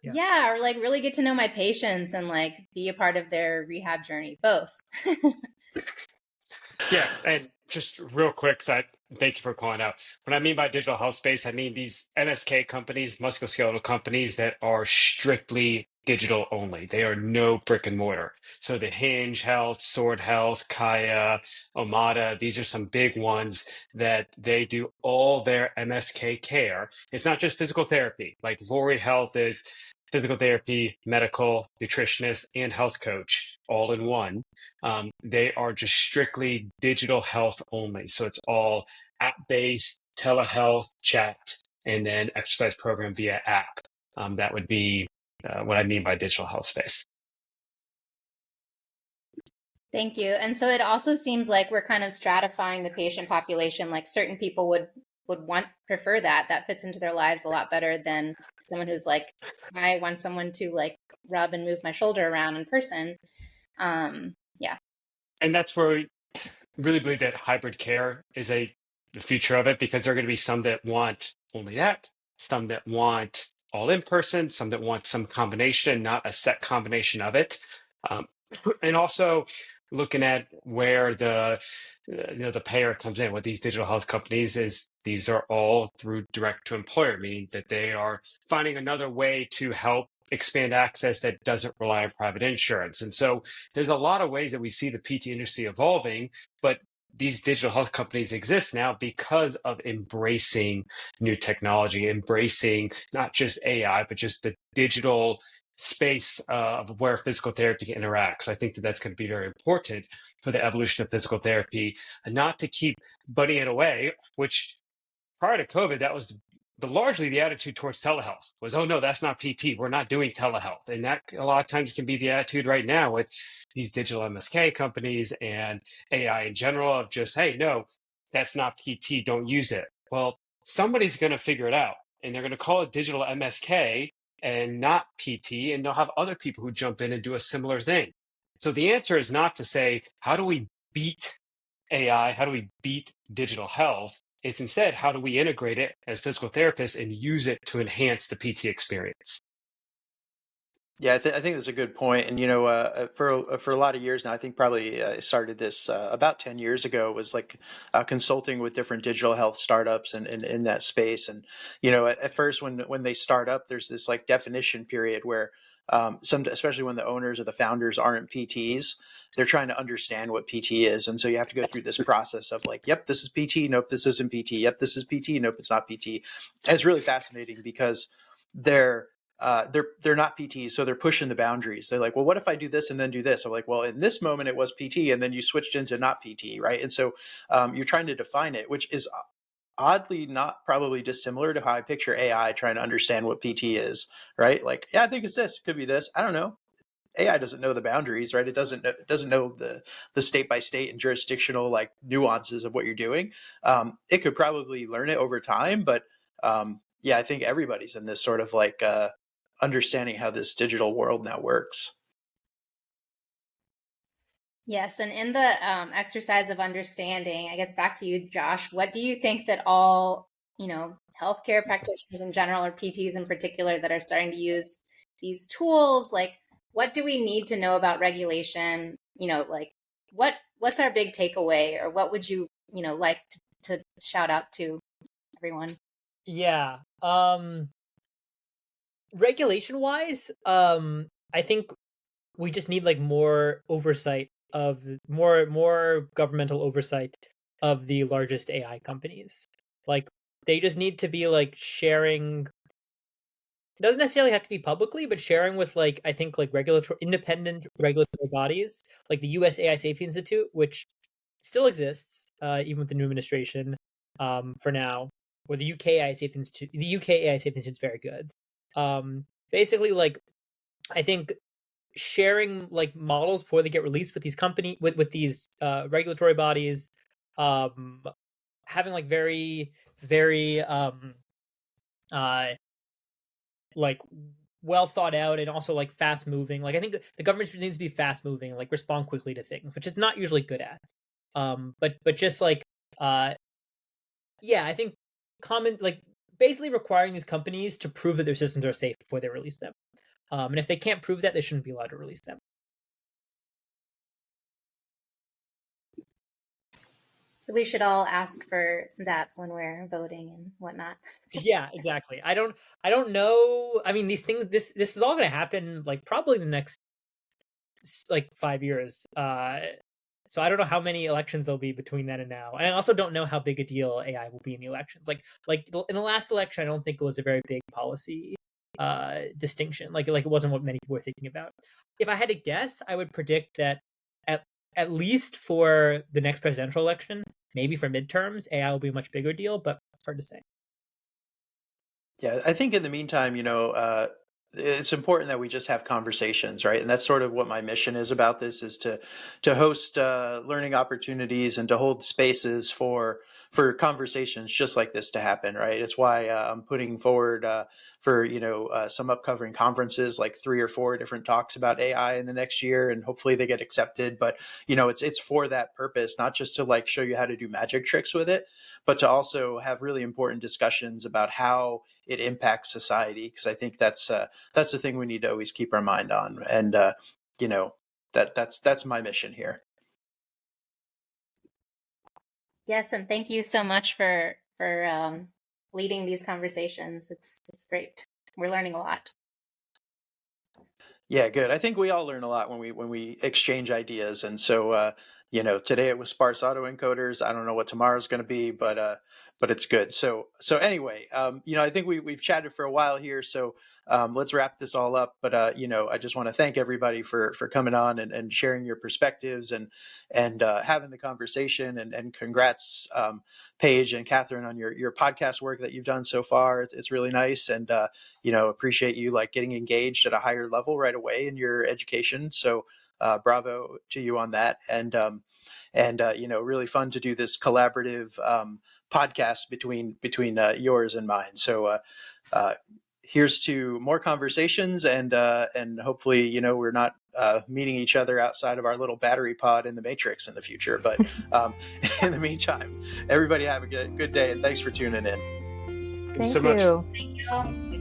Yeah, or like really get to know my patients and like be a part of their rehab journey, both. Yeah, and just real quick, thank you for calling out. What I mean by digital health space, I mean these MSK companies, musculoskeletal companies that are strictly digital only. They are no brick and mortar. So the Hinge Health, Sword Health, Kaya, Omada, these are some big ones that they do all their MSK care. It's not just physical therapy. Like Vori Health is physical therapy, medical, nutritionist, and health coach all in one. They are just strictly digital health only. So it's all app-based, telehealth, chat, and then exercise program via app. That would be what I mean by digital health space. Thank you. And so it also seems like we're kind of stratifying the patient population. Like certain people would prefer that fits into their lives a lot better than someone who's like, I want someone to like rub and move my shoulder around in person. Yeah. And that's where we really believe that hybrid care is the future of it, because there are going to be some that want only that, some that want all in person, some that want some combination, not a set combination of it. And also looking at where the payer comes in with these digital health companies is these are all through direct to employer, meaning that they are finding another way to help expand access that doesn't rely on private insurance. And so there's a lot of ways that we see the PT industry evolving, but these digital health companies exist now because of embracing new technology, embracing not just AI, but just the digital space of where physical therapy can interact. So I think that that's going to be very important for the evolution of physical therapy, and not to keep buddying it away, which prior to COVID, that was largely the attitude towards telehealth was, oh no, that's not PT. We're not doing telehealth. And that a lot of times can be the attitude right now with these digital MSK companies and AI in general of just, hey, no, that's not PT. Don't use it. Well, somebody's going to figure it out. and they're going to call it digital MSK and not PT, and they'll have other people who jump in and do a similar thing. So the answer is not to say, how do we beat AI? How do we beat digital health? It's instead, how do we integrate it as physical therapists and use it to enhance the PT experience? Yeah, I think that's a good point. And for a lot of years now, I think probably I started this about 10 years ago. Was like consulting with different digital health startups and in that space. And at first when they start up, there's this like definition period where especially when the owners or the founders aren't PTs, they're trying to understand what PT is, and so you have to go through this process of like, yep, this is PT. Nope, this isn't PT. Yep, this is PT. Nope, it's not PT. And it's really fascinating because they're they're not PTs, so they're pushing the boundaries. They're like, well, what if I do this and then do this? I'm like, well, in this moment it was PT, and then you switched into not PT, right? And so you're trying to define it, which is oddly not probably dissimilar to how I picture AI trying to understand what PT is, right? Like, yeah, I think it's this, could be this. I don't know. AI doesn't know the boundaries, right? It doesn't know the state by state and jurisdictional like nuances of what you're doing. It could probably learn it over time, but yeah, I think everybody's in this sort of like understanding how this digital world now works. Yes, and in the exercise of understanding, I guess back to you, Josh, what do you think that all, healthcare practitioners in general or PTs in particular that are starting to use these tools, like what do we need to know about regulation? Like what's our big takeaway, or what would you, like to shout out to everyone? Yeah. Regulation wise, I think we just need like more oversight of more governmental oversight of the largest AI companies. Like they just need to be like sharing. It doesn't necessarily have to be publicly, but sharing with like I think like independent regulatory bodies, like the U.S. AI Safety Institute, which still exists even with the new administration for now, or the UK AI Safety Institute. The UK AI Safety Institute is very good. Basically, like I think sharing like models before they get released with these with these regulatory bodies, having like very like well thought out and also like fast moving. Like I think the government needs to be fast moving and like respond quickly to things, which it's not usually good at. But just like yeah, I think common like basically requiring these companies to prove that their systems are safe before they release them. And if they can't prove that, they shouldn't be allowed to release them. So we should all ask for that when we're voting and whatnot. Yeah, exactly. I don't know. I mean, these things. This is all going to happen like probably the next like 5 years. So I don't know how many elections there'll be between then and now, and I also don't know how big a deal AI will be in the elections. Like in the last election, I don't think it was a very big policy distinction. Like it wasn't what many people were thinking about. If I had to guess, I would predict that at least for the next presidential election, maybe for midterms, AI will be a much bigger deal, but it's hard to say. Yeah, I think in the meantime, it's important that we just have conversations, right? And that's sort of what my mission is about this: is to host learning opportunities and to hold spaces for conversations just like this to happen, right? It's why I'm putting forward for some upcoming conferences, like 3 or 4 different talks about AI in the next year, and hopefully they get accepted. But it's for that purpose, not just to like show you how to do magic tricks with it, but to also have really important discussions about how it impacts society, because I think that's the thing we need to always keep our mind on. And that's my mission here. Yes, and thank you so much for leading these conversations. It's great. We're learning a lot. Yeah, good. I think we all learn a lot when we exchange ideas. And so today it was sparse autoencoders. I don't know what tomorrow's going to be, but it's good. So anyway, I think we've chatted for a while here. So let's wrap this all up. But I just want to thank everybody for coming on and sharing your perspectives and having the conversation, and congrats, Paige and Catherine, on your podcast work that you've done so far. It's really nice, and appreciate you like getting engaged at a higher level right away in your education. So bravo to you on that. And really fun to do this collaborative podcast between yours and mine. So here's to more conversations, and hopefully, we're not meeting each other outside of our little battery pod in the Matrix in the future. But in the meantime, everybody have a good day, and thanks for tuning in. Thank you so much. you. Thank you.